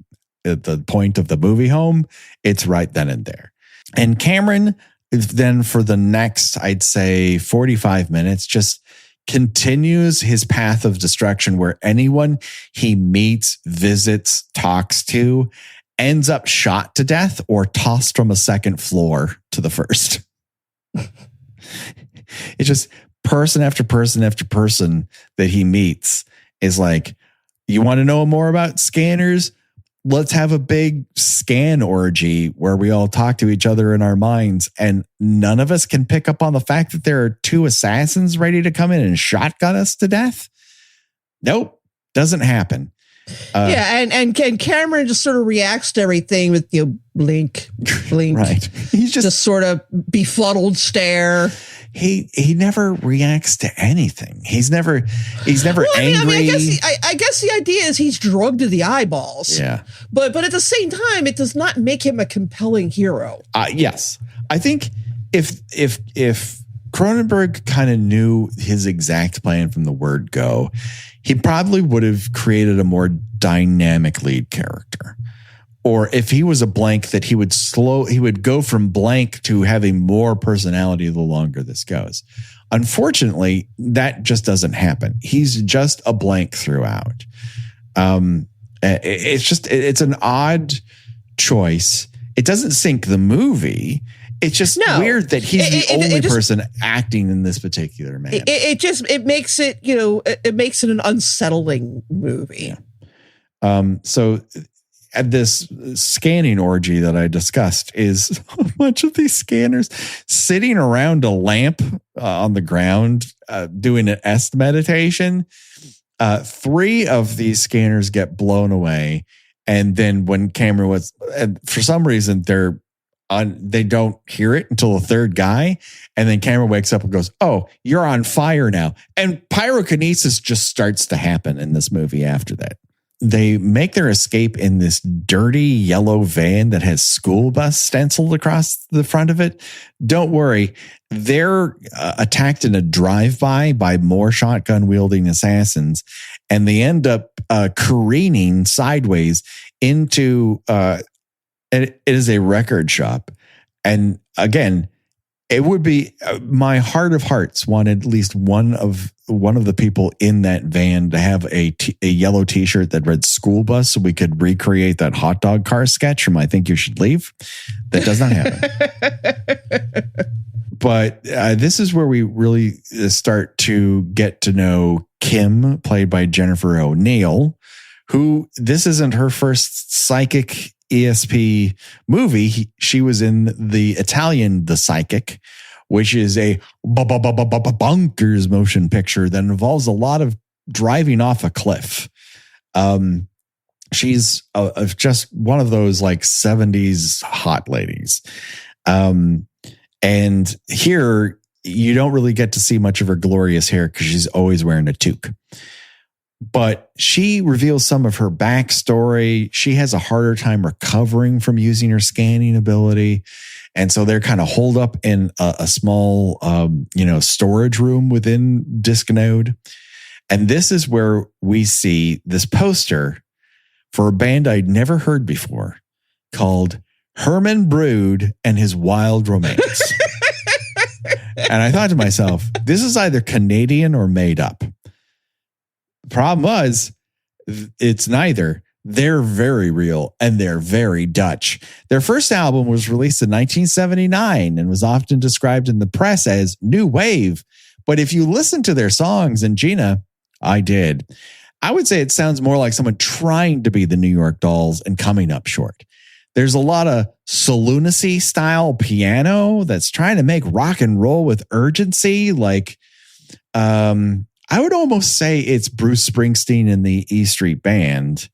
point of the movie home, it's right then and there. And Cameron then for the next, I'd say 45 minutes, just continues his path of destruction where anyone he meets, visits, talks to ends up shot to death or tossed from a second floor to the first. It's just person after person after person that he meets is like, you want to know more about scanners? let's have a big scan orgy where we all talk to each other in our minds, and none of us can pick up on the fact that there are two assassins ready to come in and shotgun us to death. Nope, doesn't happen. And Cameron just sort of reacts to everything with blink. Right. He's just sort of befuddled stare. He never reacts to anything. He's never angry. I guess the idea is he's drugged to the eyeballs. Yeah. But at the same time, it does not make him a compelling hero. Yes. I think if Cronenberg kind of knew his exact plan from the word go, he probably would have created a more dynamic lead character. Or if he was a blank, that he would go from blank to having more personality the longer this goes. Unfortunately, that just doesn't happen. He's just a blank throughout. It's an odd choice. It doesn't sink the movie. It's just weird that he's the only person acting in this particular manner. It makes it, it makes it an unsettling movie. Yeah. So this scanning orgy that I discussed is a bunch of these scanners sitting around a lamp on the ground doing an est meditation. 3 of these scanners get blown away. And then when camera was, for some reason, they don't hear it until the third guy. And then camera wakes up and goes, "Oh, you're on fire now." And pyrokinesis just starts to happen in this movie after that. They make their escape in this dirty yellow van that has school bus stenciled across the front of it. Don't worry. They're attacked in a drive-by by more shotgun-wielding assassins, and they end up careening sideways into it is a record shop. And again, it would be my heart of hearts wanted at least one of the people in that van to have a yellow t-shirt that read school bus, so we could recreate that hot dog car sketch from I Think You Should Leave. That does not happen. But this is where we really start to get to know Kim, played by Jennifer O'Neill, who this isn't her first psychic ESP movie. She was in the Italian The Psychic, which is a bonkers motion picture that involves a lot of driving off a cliff. She's just one of those like 70s hot ladies. And here you don't really get to see much of her glorious hair because she's always wearing a toque. But she reveals some of her backstory. She has a harder time recovering from using her scanning ability. And so they're kind of holed up in a small, storage room within Discnode. And this is where we see this poster for a band I'd never heard before called Herman Brood and His Wild Romance. And I thought to myself, this is either Canadian or made up. The problem was, it's neither. They're very real and they're very Dutch. Their first album was released in 1979 and was often described in the press as new wave. But if you listen to their songs, and Gina, I did, I would say it sounds more like someone trying to be the New York Dolls and coming up short. There's a lot of saloon-y style piano that's trying to make rock and roll with urgency. Like, I would almost say it's Bruce Springsteen and the E Street Band.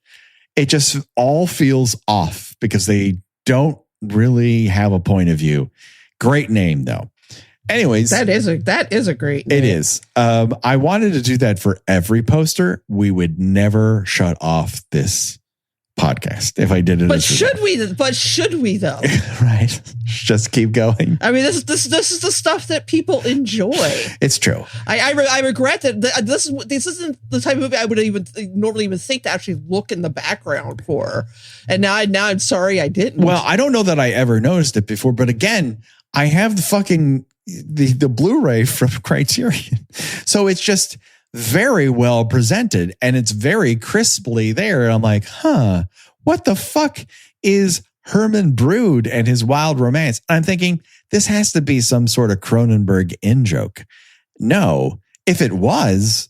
It just all feels off because they don't really have a point of view. Great name, though. Anyways, that is a great name. It is. I wanted to do that for every poster. We would never shut off this podcast if I did it. But should we though? Right. Just keep going. I mean, this is the stuff that people enjoy. It's true. I regret that this isn't the type of movie I would even normally even think to actually look in the background for. And now I'm sorry I didn't. Well, I don't know that I ever noticed it before, but again, I have the Blu-ray from Criterion. So it's just very well presented and it's very crisply there. And I'm like, what the fuck is Herman Brood and His Wild Romance? And I'm thinking this has to be some sort of Cronenberg in-joke. No, if it was,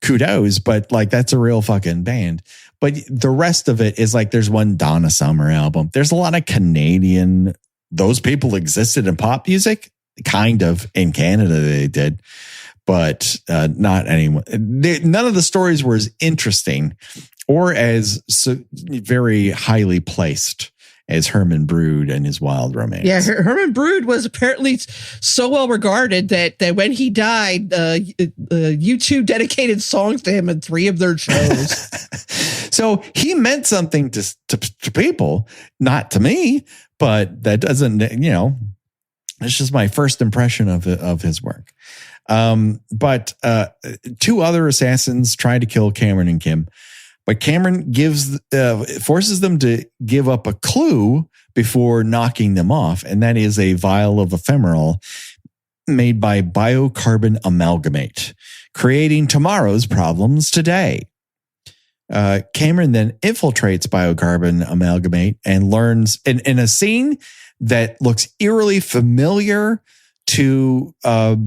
kudos, but like that's a real fucking band. But the rest of it is like there's one Donna Summer album. There's a lot of Canadian. Those people existed in pop music, kind of in Canada they did, but not anyone. None of the stories were as interesting or as very highly placed as Herman Brood and his Wild Romance. Yeah, Herman Brood was apparently so well regarded that when he died, U2 dedicated songs to him in 3 of their shows. So he meant something to people, not to me, but that doesn't, it's just my first impression of his work. But 2 other assassins try to kill Cameron and Kim. But Cameron forces them to give up a clue before knocking them off, and that is a vial of ephemeral made by biocarbon amalgamate, creating tomorrow's problems today. Cameron then infiltrates biocarbon amalgamate and learns in a scene that looks eerily familiar to the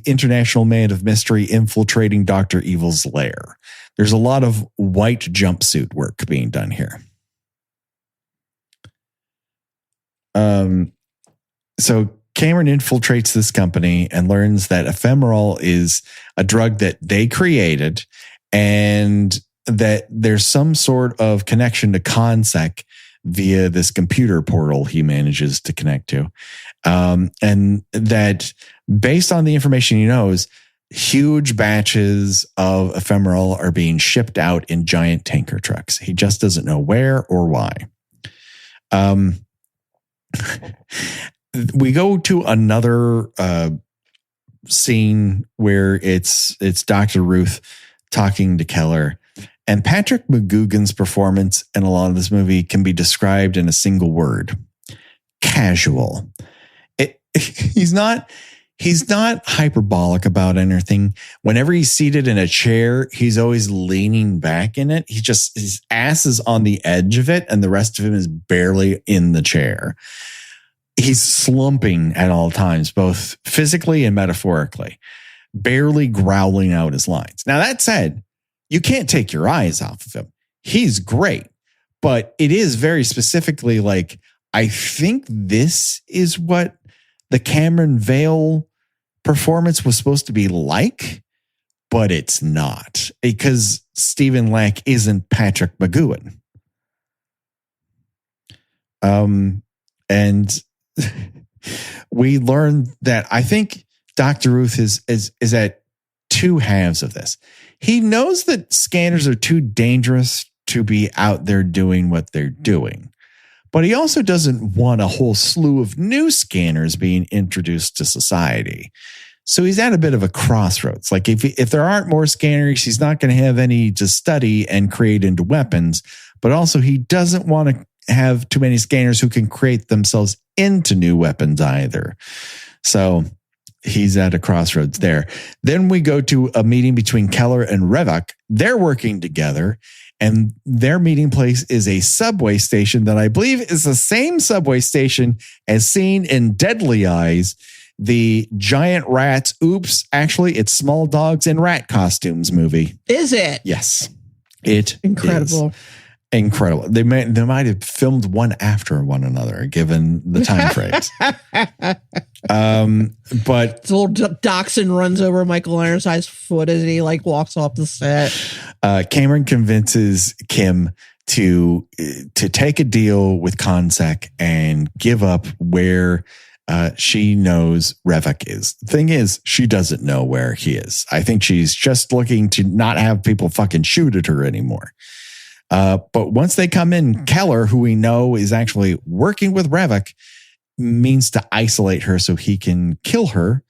International Man of Mystery infiltrating Dr. Evil's lair. There's a lot of white jumpsuit work being done here. So Cameron infiltrates this company and learns that ephemeral is a drug that they created and that there's some sort of connection to ConSec via this computer portal he manages to connect to. And that based on the information he knows, huge batches of ephemeral are being shipped out in giant tanker trucks. He just doesn't know where or why. We go to another scene where it's Dr. Ruth talking to Keller, and Patrick McGugan's performance in a lot of this movie can be described in a single word: casual. He's not hyperbolic about anything. Whenever he's seated in a chair, he's always leaning back in it. His ass is on the edge of it, and the rest of him is barely in the chair. He's slumping at all times, both physically and metaphorically, barely growling out his lines. Now, that said, you can't take your eyes off of him. He's great, but it is very specifically like, I think this is what the Cameron Vale performance was supposed to be like, but it's not, because Stephen Lack isn't Patrick McGowan. And we learned that I think Dr. Ruth is at 2 halves of this. He knows that scanners are too dangerous to be out there doing what they're doing. But he also doesn't want a whole slew of new scanners being introduced to society. So he's at a bit of a crossroads. Like if there aren't more scanners, he's not going to have any to study and create into weapons. But also he doesn't want to have too many scanners who can create themselves into new weapons either. So he's at a crossroads there. Then we go to a meeting between Keller and Revok. They're working together. And their meeting place is a subway station that I believe is the same subway station as seen in Deadly Eyes, the giant rats. Oops, actually, it's Small Dogs in Rat Costumes movie. Is it? Yes. It Incredible. Is incredible. They might have filmed one after one another, given the time frames. But the little dachshund runs over Michael Ironside's foot as he walks off the set. Cameron convinces Kim to take a deal with ConSec and give up where she knows Revok is. The thing is, she doesn't know where he is. I think she's just looking to not have people fucking shoot at her anymore. But once they come in, Keller, who we know is actually working with Revok, means to isolate her so he can kill her,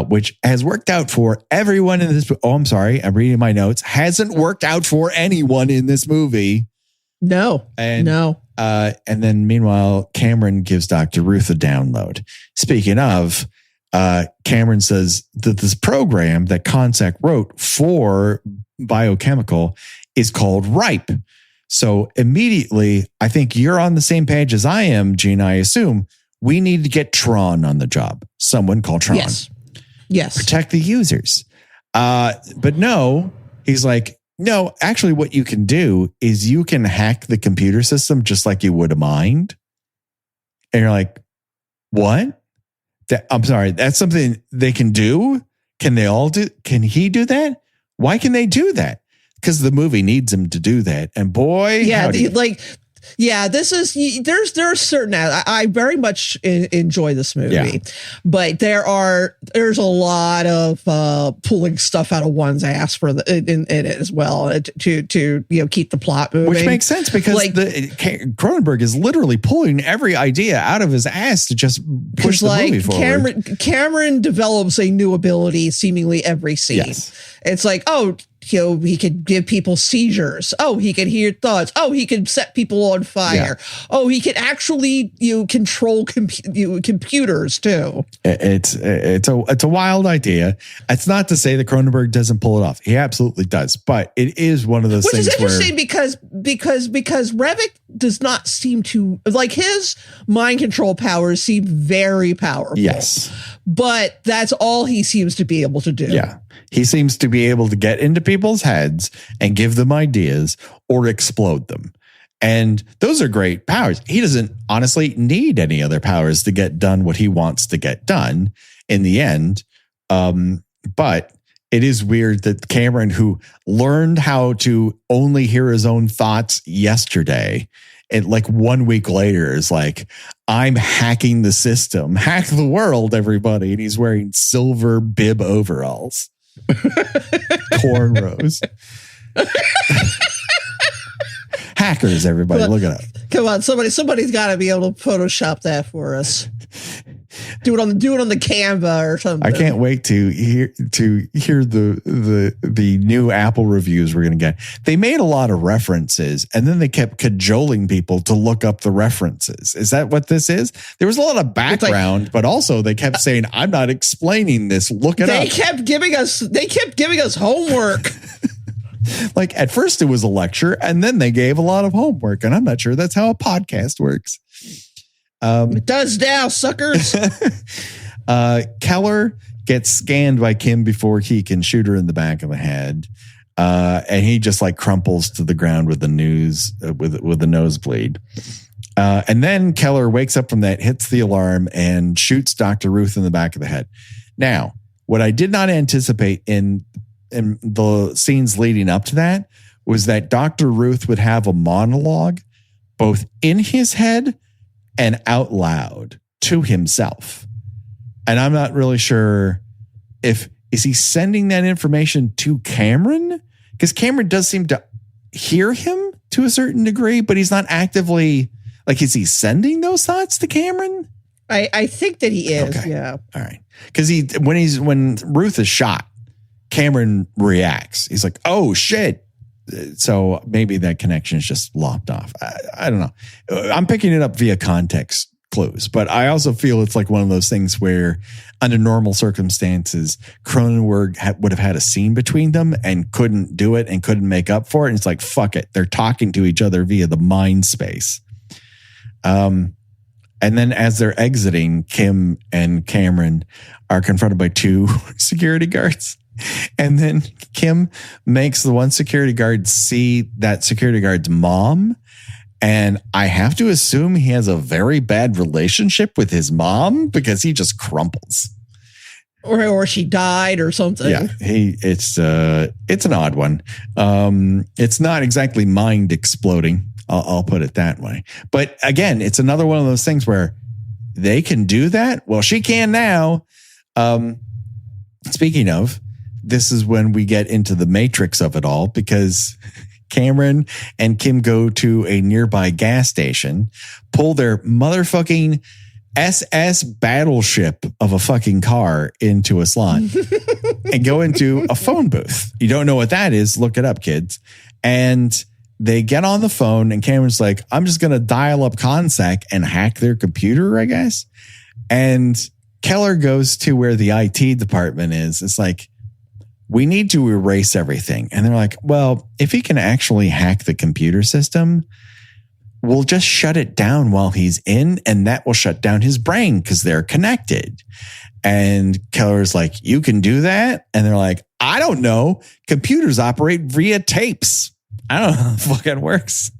which has worked out for everyone in this. Oh, I'm sorry. I'm reading my notes. Hasn't worked out for anyone in this movie. No. And then meanwhile, Cameron gives Dr. Ruth a download. Speaking of, Cameron says that this program that ConSec wrote for biochemical is called RIPE. So immediately, I think you're on the same page as I am, Gene. I assume we need to get Tron on the job. Someone called Tron. Yes. Protect the users. But no, he's like, No, actually what you can do is you can hack the computer system just like you would a mind. And you're like, what? I'm sorry, that's something they can do? Can they all do? Can he do that? Why can they do that? Because the movie needs him to do that. And boy, this is there's certain I very much enjoy this movie, but there's a lot of pulling stuff out of one's ass for in it as well to keep the plot moving, which makes sense because Cronenberg is literally pulling every idea out of his ass to just push the movie forward. Cameron develops a new ability seemingly every scene. Yes. It's like, he could give people seizures. Oh, he could hear thoughts. Oh, he could set people on fire. Yeah. Oh, he could actually control computers too. It's a wild idea. It's not to say that Cronenberg doesn't pull it off. He absolutely does, but it is one of those things. Which is interesting because Revik does not seem to his mind control powers seem very powerful. Yes, but that's all he seems to be able to do. Yeah. He seems to be able to get into people's heads and give them ideas or explode them. And those are great powers. He doesn't honestly need any other powers to get done what he wants to get done in the end. But it is weird that Cameron, who learned how to only hear his own thoughts yesterday, and 1 week later is like, I'm hacking the system, hack the world, everybody. And he's wearing silver bib overalls. Cornrows. Hackers, everybody, look it up. Come on, somebody's got to be able to Photoshop that for us. Do it on the Canva or something. I can't wait to hear the new Apple reviews we're going to get. They made a lot of references, and then they kept cajoling people to look up the references. Is that what this is? There was a lot of background, but also they kept saying, "I'm not explaining this. Look it up." They kept giving us homework. At first it was a lecture, and then they gave a lot of homework, and I'm not sure that's how a podcast works. It does now, suckers. Keller gets scanned by Kim before he can shoot her in the back of the head. And he just crumples to the ground with the nosebleed. And then Keller wakes up from that, hits the alarm, and shoots Dr. Ruth in the back of the head. Now, what I did not anticipate in the scenes leading up to that was that Dr. Ruth would have a monologue both in his head and out loud to himself. And I'm not really sure is he sending that information to Cameron? Because Cameron does seem to hear him to a certain degree, but he's not actively is he sending those thoughts to Cameron? I think that he is. Okay. Yeah. All right. Because when Ruth is shot, Cameron reacts. He's like, oh shit. So maybe that connection is just lopped off. I don't know. I'm picking it up via context clues, but I also feel it's one of those things where under normal circumstances, Cronenberg would have had a scene between them and couldn't do it and couldn't make up for it. And it's like, fuck it. They're talking to each other via the mind space. And then as they're exiting, Kim and Cameron are confronted by two security guards. And then Kim makes the one security guard see that security guard's mom. And I have to assume he has a very bad relationship with his mom because he just crumples. Or she died or something. Yeah, it's an odd one. It's not exactly mind exploding. I'll put it that way. But again, it's another one of those things where they can do that. Well, she can now. Speaking of, this is when we get into the matrix of it all, because Cameron and Kim go to a nearby gas station, pull their motherfucking SS battleship of a fucking car into a slot and go into a phone booth. You don't know what that is? Look it up, kids. And they get on the phone and Cameron's like, I'm just going to dial up Consec and hack their computer, I guess. And Keller goes to where the IT department is. It's like, we need to erase everything. And they're like, well, if he can actually hack the computer system, we'll just shut it down while he's in, and that will shut down his brain because they're connected. And Keller's like, you can do that? And they're like, I don't know. Computers operate via tapes. I don't know how the fuck it works.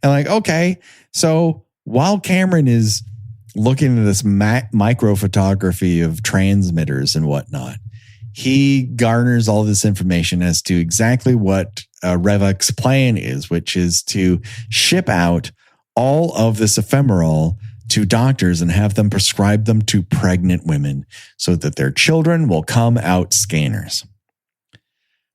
And like, okay. So while Cameron is looking at this micro photography of transmitters and whatnot, he garners all this information as to exactly what Revok's plan is, which is to ship out all of this ephemeral to doctors and have them prescribe them to pregnant women so that their children will come out scanners.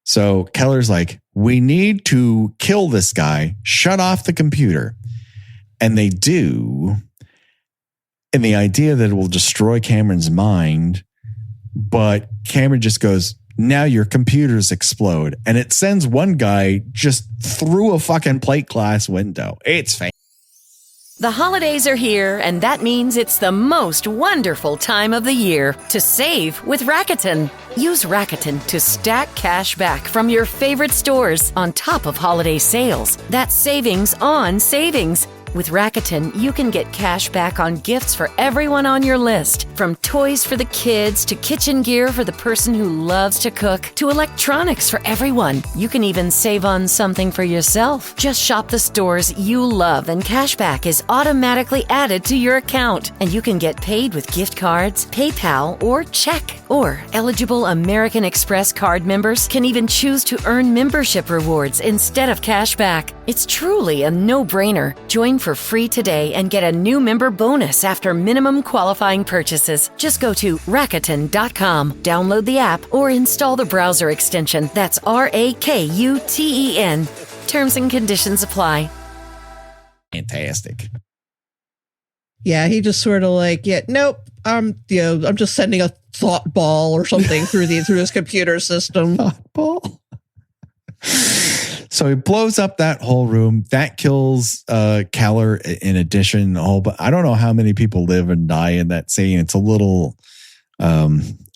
So Keller's like, we need to kill this guy, shut off the computer. And they do. And the idea that it will destroy Cameron's mind, but Cameron just goes, now your computers explode. And it sends one guy just through a fucking plate glass window. It's fake. The holidays are here, and that means it's the most wonderful time of the year to save with Rakuten. Use Rakuten to stack cash back from your favorite stores on top of holiday sales. That's savings on savings. With Rakuten, you can get cash back on gifts for everyone on your list. From toys for the kids to kitchen gear for the person who loves to cook to electronics for everyone. You can even save on something for yourself. Just shop the stores you love and cashback is automatically added to your account. And you can get paid with gift cards, PayPal, or check. Or eligible American Express card members can even choose to earn membership rewards instead of cashback. It's truly a no-brainer. Join for free today and get a new member bonus after minimum qualifying purchases. Just go to Rakuten.com, download the app, or install the browser extension. That's Rakuten. Terms and conditions apply. Fantastic. Yeah, he just sort of like, nope. I'm just sending a thought ball or something through this computer system. Thought ball. So he blows up that whole room. That kills Keller. In addition, but I don't know how many people live and die in that scene. It's a little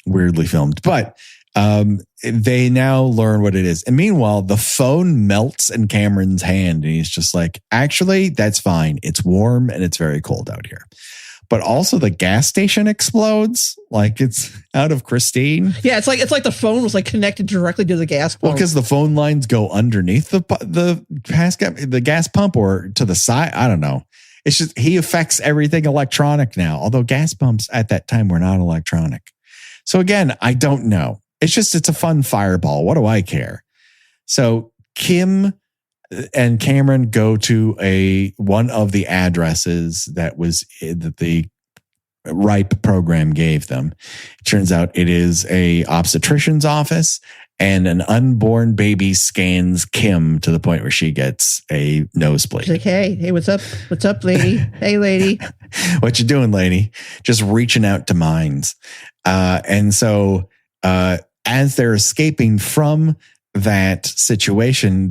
weirdly filmed, but they now learn what it is. And meanwhile, the phone melts in Cameron's hand, and he's just like, "Actually, that's fine. It's warm and it's very cold out here." But also the gas station explodes, like it's out of Christine. Yeah, it's like the phone was like connected directly to the gas pump. Well, because the phone lines go underneath the gas pump or to the side. I don't know. It's just he affects everything electronic now. Although gas pumps at that time were not electronic. So again, I don't know. It's a fun fireball. What do I care? So Kim and Cameron go to one of the addresses that the RIPE program gave them. It turns out it is a obstetrician's office, and an unborn baby scans Kim to the point where she gets a nosebleed. She's like, hey, what's up? What's up, lady? Hey, lady. What you doing, lady? Just reaching out to mines. And so as they're escaping from that situation,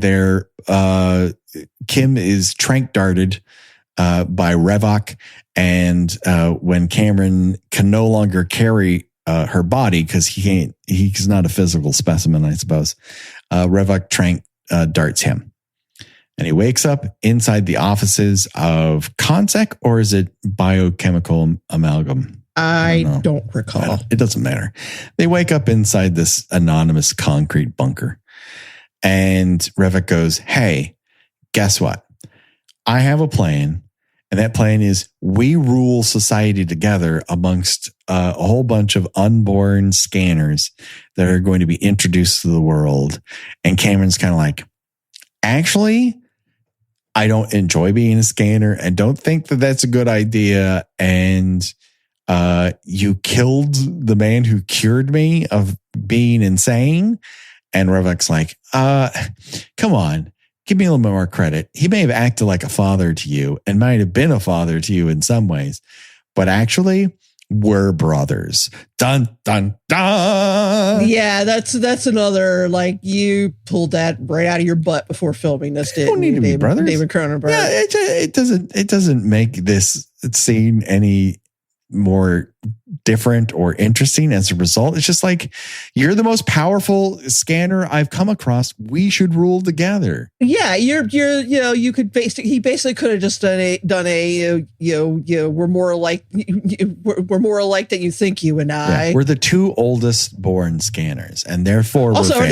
Kim is trank darted by Revok, and when Cameron can no longer carry her body because he's not a physical specimen, I suppose, Revok trank darts him, and he wakes up inside the offices of Consec, or is it Biochemical Amalgam? I don't recall. It doesn't matter. They wake up inside this anonymous concrete bunker. And Revok goes, hey, guess what? I have a plan. And that plan is we rule society together amongst a whole bunch of unborn scanners that are going to be introduced to the world. And Cameron's kind of like, actually, I don't enjoy being a scanner and don't think that that's a good idea. And you killed the man who cured me of being insane. And Revok's like, come on, give me a little bit more credit. He may have acted like a father to you and might have been a father to you in some ways, but actually we're brothers. Dun, dun, dun. Yeah, that's another, like, you pulled that right out of your butt before filming this, didn't you? Don't need to be brothers. David Cronenberg. Yeah, it doesn't make this scene any more different or interesting as a result. It's just like, you're the most powerful scanner I've come across. We should rule together. Yeah, you could he basically could have just done a we're more alike than you think, you and I. Yeah, we're the two oldest born scanners, and therefore also, we're are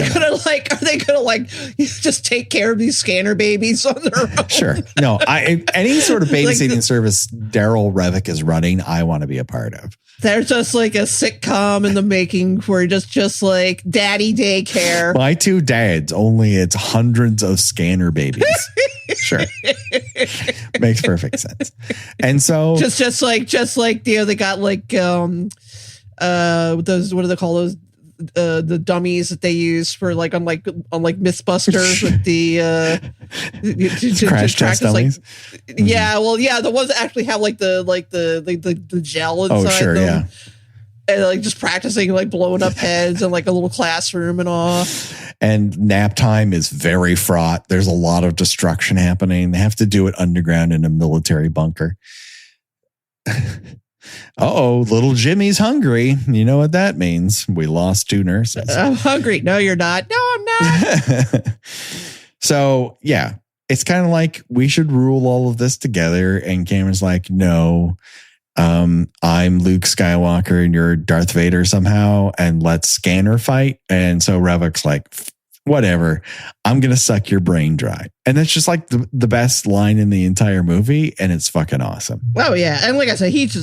they gonna just take care of these scanner babies on their own? Sure. No, any sort of babysitting service Daryl Revick is running, I want to be a part of. They're just like a sitcom in the making for just like daddy daycare. My two dads, only it's hundreds of scanner babies. Sure. Makes perfect sense. And so just like they got like those, what do they call those? The dummies that they use for like on Mythbusters with the crash test dummies. Yeah, well, yeah, the ones that actually have like the gel inside. Oh, sure, them. yeah. And like just practicing like blowing up heads in like a little classroom and all. And nap time is very fraught. There's a lot of destruction happening. They have to do it underground in a military bunker. Little Jimmy's hungry. You know what that means. We lost 2 nurses. I'm hungry. No, you're not. No, I'm not. So, yeah, it's kind of like we should rule all of this together. And Cameron's like, no, I'm Luke Skywalker and you're Darth Vader somehow. And let's scanner fight. And so Revick's like, whatever, I'm going to suck your brain dry. And that's just like the best line in the entire movie. And it's fucking awesome. Oh yeah. And like I said, he's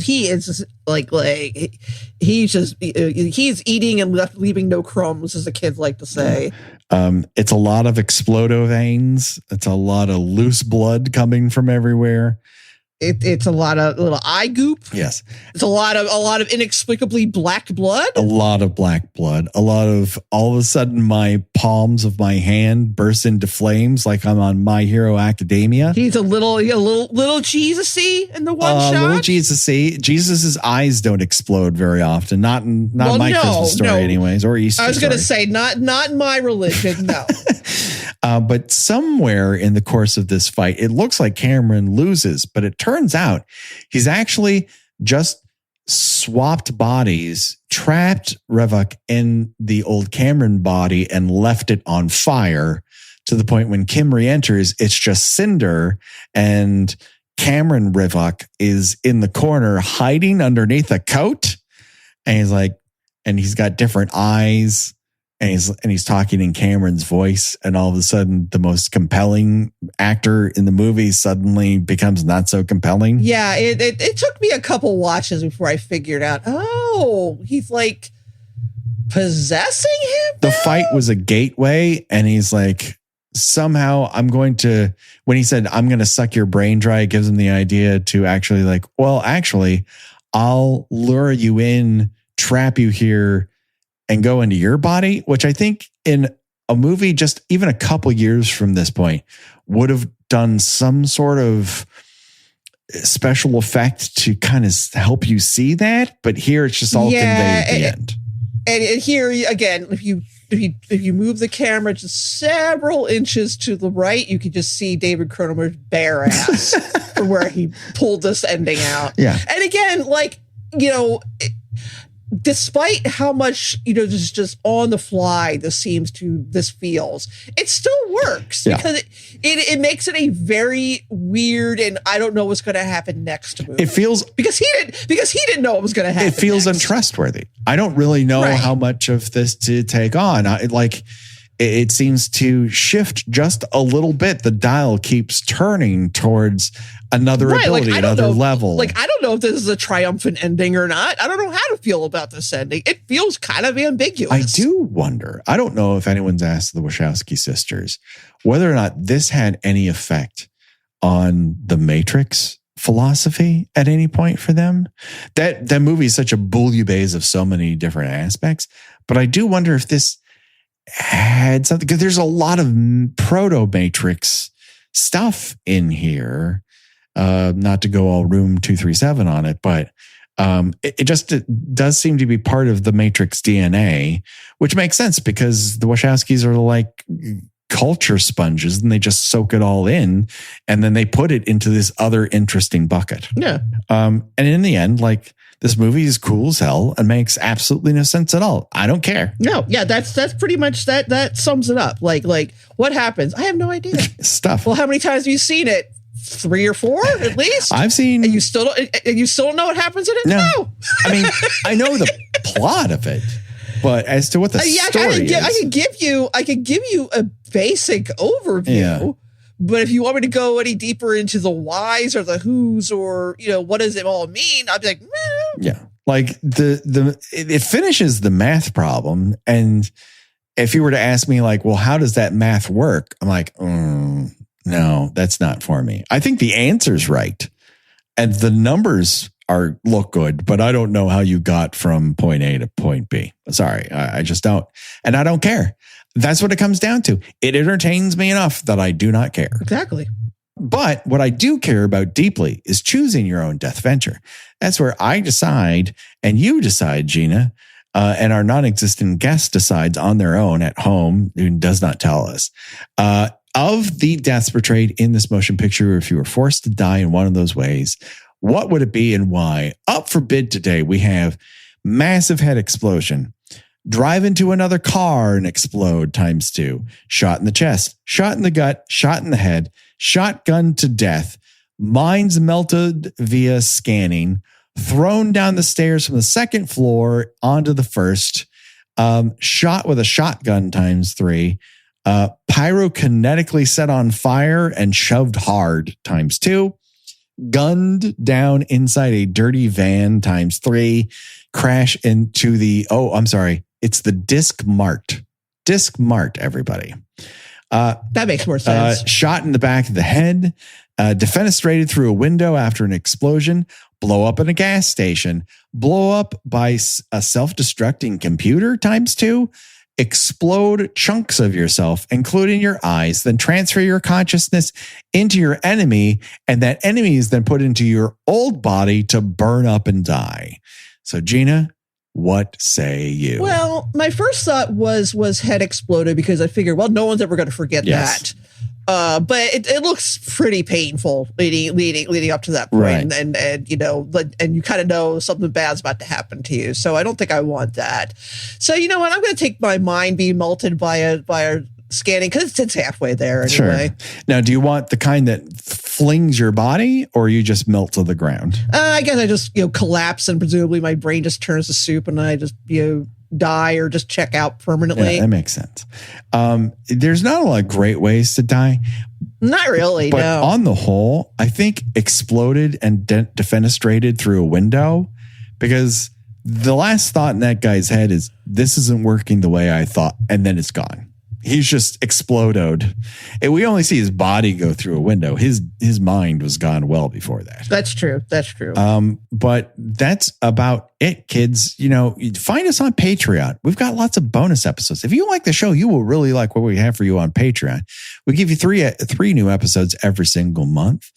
eating and leaving no crumbs, as the kids like to say. It's a lot of explodo veins. It's a lot of loose blood coming from everywhere. It's a lot of little eye goop. Yes. It's a lot of inexplicably black blood. A lot of black blood. A lot of, all of a sudden, my palms of my hand burst into flames like I'm on My Hero Academia. He's a little Jesus-y in the one shot. Little Jesus-y. Jesus's eyes don't explode very often. Not in my Christmas story, anyways, or Easter. I was going to say not in my religion. No. But somewhere in the course of this fight, it looks like Cameron loses, but it turns out he's actually just swapped bodies, trapped Revick in the old Cameron body and left it on fire, to the point when Kim re-enters, it's just cinder, and Cameron Revick is in the corner hiding underneath a coat, and he's got different eyes. And he's talking in Cameron's voice, and all of a sudden, the most compelling actor in the movie suddenly becomes not so compelling. Yeah, it took me a couple watches before I figured out. Oh, he's like possessing him. The fight was a gateway, and he's like, somehow when he said, "I'm going to suck your brain dry," it gives him the idea to actually I'll lure you in, trap you here, and go into your body, which I think in a movie just even a couple years from this point would have done some sort of special effect to kind of help you see that. But here it's just all conveyed at the end. And here again, if you move the camera just several inches to the right, you can just see David Cronenberg's bare ass from where he pulled this ending out. Yeah. And again, despite how much, just on the fly this feels, it still works because it makes it a very weird, and I don't know what's going to happen next movie. It feels because he didn't know what was going to happen. It feels untrustworthy. I don't really know how much of this to take on. It seems to shift just a little bit. The dial keeps turning towards another ability, another level. I don't know if this is a triumphant ending or not. I don't know how to feel about this ending. It feels kind of ambiguous. I do wonder. I don't know if anyone's asked the Wachowski sisters whether or not this had any effect on the Matrix philosophy at any point for them. That movie is such a bouillabaisse of so many different aspects. But I do wonder if this had something, because there's a lot of proto-Matrix stuff in here. Not to go all room 237 on it, but it does seem to be part of the Matrix DNA, which makes sense because the Wachowskis are like culture sponges and they just soak it all in and then they put it into this other interesting bucket. Yeah. And in the end, this movie is cool as hell and makes absolutely no sense at all. I don't care. No, yeah, that's pretty much that sums it up. Like what happens? I have no idea. Stuff. Well, how many times have you seen it? 3 or 4 at least. I've seen, and you still don't know what happens in it. No. I mean, I know the plot of it, but as to what the story is, I could give you a basic overview. Yeah. But if you want me to go any deeper into the whys or the whos or, what does it all mean? I'd be like, meh. Yeah. Like it finishes the math problem. And if you were to ask me like, well, how does that math work? I'm like, no, that's not for me. I think the answer's right. And the numbers look good, but I don't know how you got from point A to point B. Sorry, I just don't. And I don't care. That's what it comes down to. It entertains me enough that I do not care. Exactly. But what I do care about deeply is choosing your own death venture. That's where I decide and you decide, Gina, and our non-existent guest decides on their own at home, who does not tell us, of the deaths portrayed in this motion picture. If you were forced to die in one of those ways, what would it be and why? Up for bid today, we have massive head explosion, drive into another car and explode ×2, shot in the chest, shot in the gut, shot in the head, shotgun to death, minds melted via scanning, thrown down the stairs from the second floor onto the first, shot with a shotgun ×3, pyrokinetically set on fire and shoved hard ×2, gunned down inside a dirty van ×3, crash into it's the Disc Mart. Disc Mart, everybody. That makes more sense. Shot in the back of the head, defenestrated through a window after an explosion, blow up in a gas station, blow up by a self-destructing computer ×2, explode chunks of yourself, including your eyes, then transfer your consciousness into your enemy, and that enemy is then put into your old body to burn up and die. So, Gina, what say you? Well, my first thought was head exploded because I figured, well, no one's ever going to forget that. But it looks pretty painful leading up to that point. Right. And you kind of know something bad's about to happen to you. So I don't think I want that. So you know what? I'm going to take my mind being melted by a scanning because it's halfway there anyway. Sure. Now, do you want the kind that flings your body or you just melt to the ground? I guess I just collapse and presumably my brain just turns to soup and I just die or just check out permanently. Yeah, that makes sense. There's not a lot of great ways to die. Not really, but no. On the whole, I think exploded and defenestrated through a window, because the last thought in that guy's head is, this isn't working the way I thought, and then it's gone. He's just exploded. And we only see his body go through a window. His mind was gone well before that. That's true. That's true. But that's about it, kids. Find us on Patreon. We've got lots of bonus episodes. If you like the show, you will really like what we have for you on Patreon. We give you three new episodes every single month.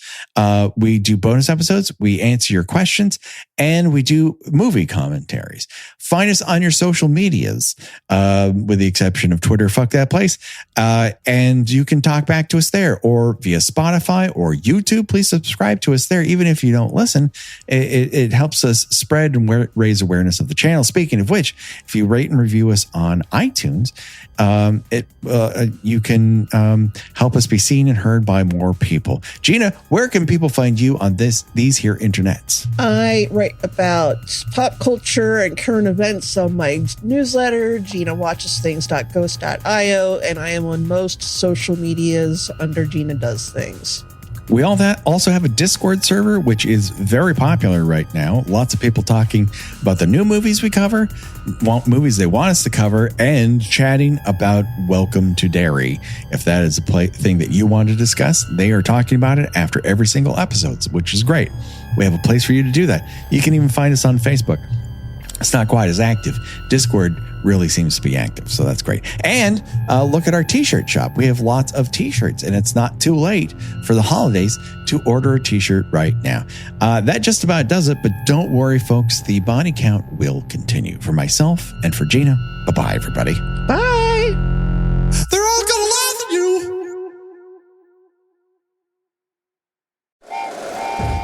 We do bonus episodes. We answer your questions, and we do movie commentaries. Find us on your social medias, with the exception of Twitter. Fuck that place. And you can talk back to us there, or via Spotify or YouTube. Please subscribe to us there. Even if you don't listen, it helps us spread and raise awareness of the channel. Speaking of which, if you rate and review us on iTunes, you can help us be seen and heard by more people. Gina, where can people find you on these here internets? I write about pop culture and current events on my newsletter, GinaWatchesThings.ghost.io, and I am on most social medias under Gina Does Things. We also have a Discord server, which is very popular right now. Lots of people talking about the new movies we cover, movies they want us to cover, and chatting about Welcome to Derry. If that is a thing that you want to discuss, they are talking about it after every single episode, which is great. We have a place for you to do that. You can even find us on Facebook. It's not quite as active. Discord really seems to be active, so that's great. And look at our t-shirt shop. We have lots of t-shirts, and it's not too late for the holidays to order a t-shirt right now. That just about does it, but don't worry, folks. The body count will continue. For myself and for Gina, bye-bye, everybody. Bye! They're all gonna laugh at you!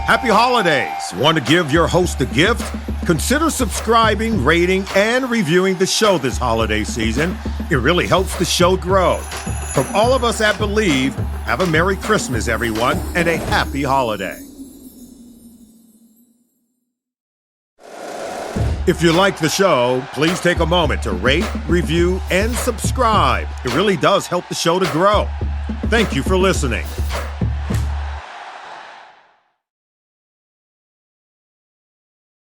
Happy holidays! Want to give your host a gift? Consider subscribing, rating, and reviewing the show this holiday season. It really helps the show grow. From all of us at Believe, have a Merry Christmas, everyone, and a happy holiday. If you like the show, please take a moment to rate, review, and subscribe. It really does help the show to grow. Thank you for listening.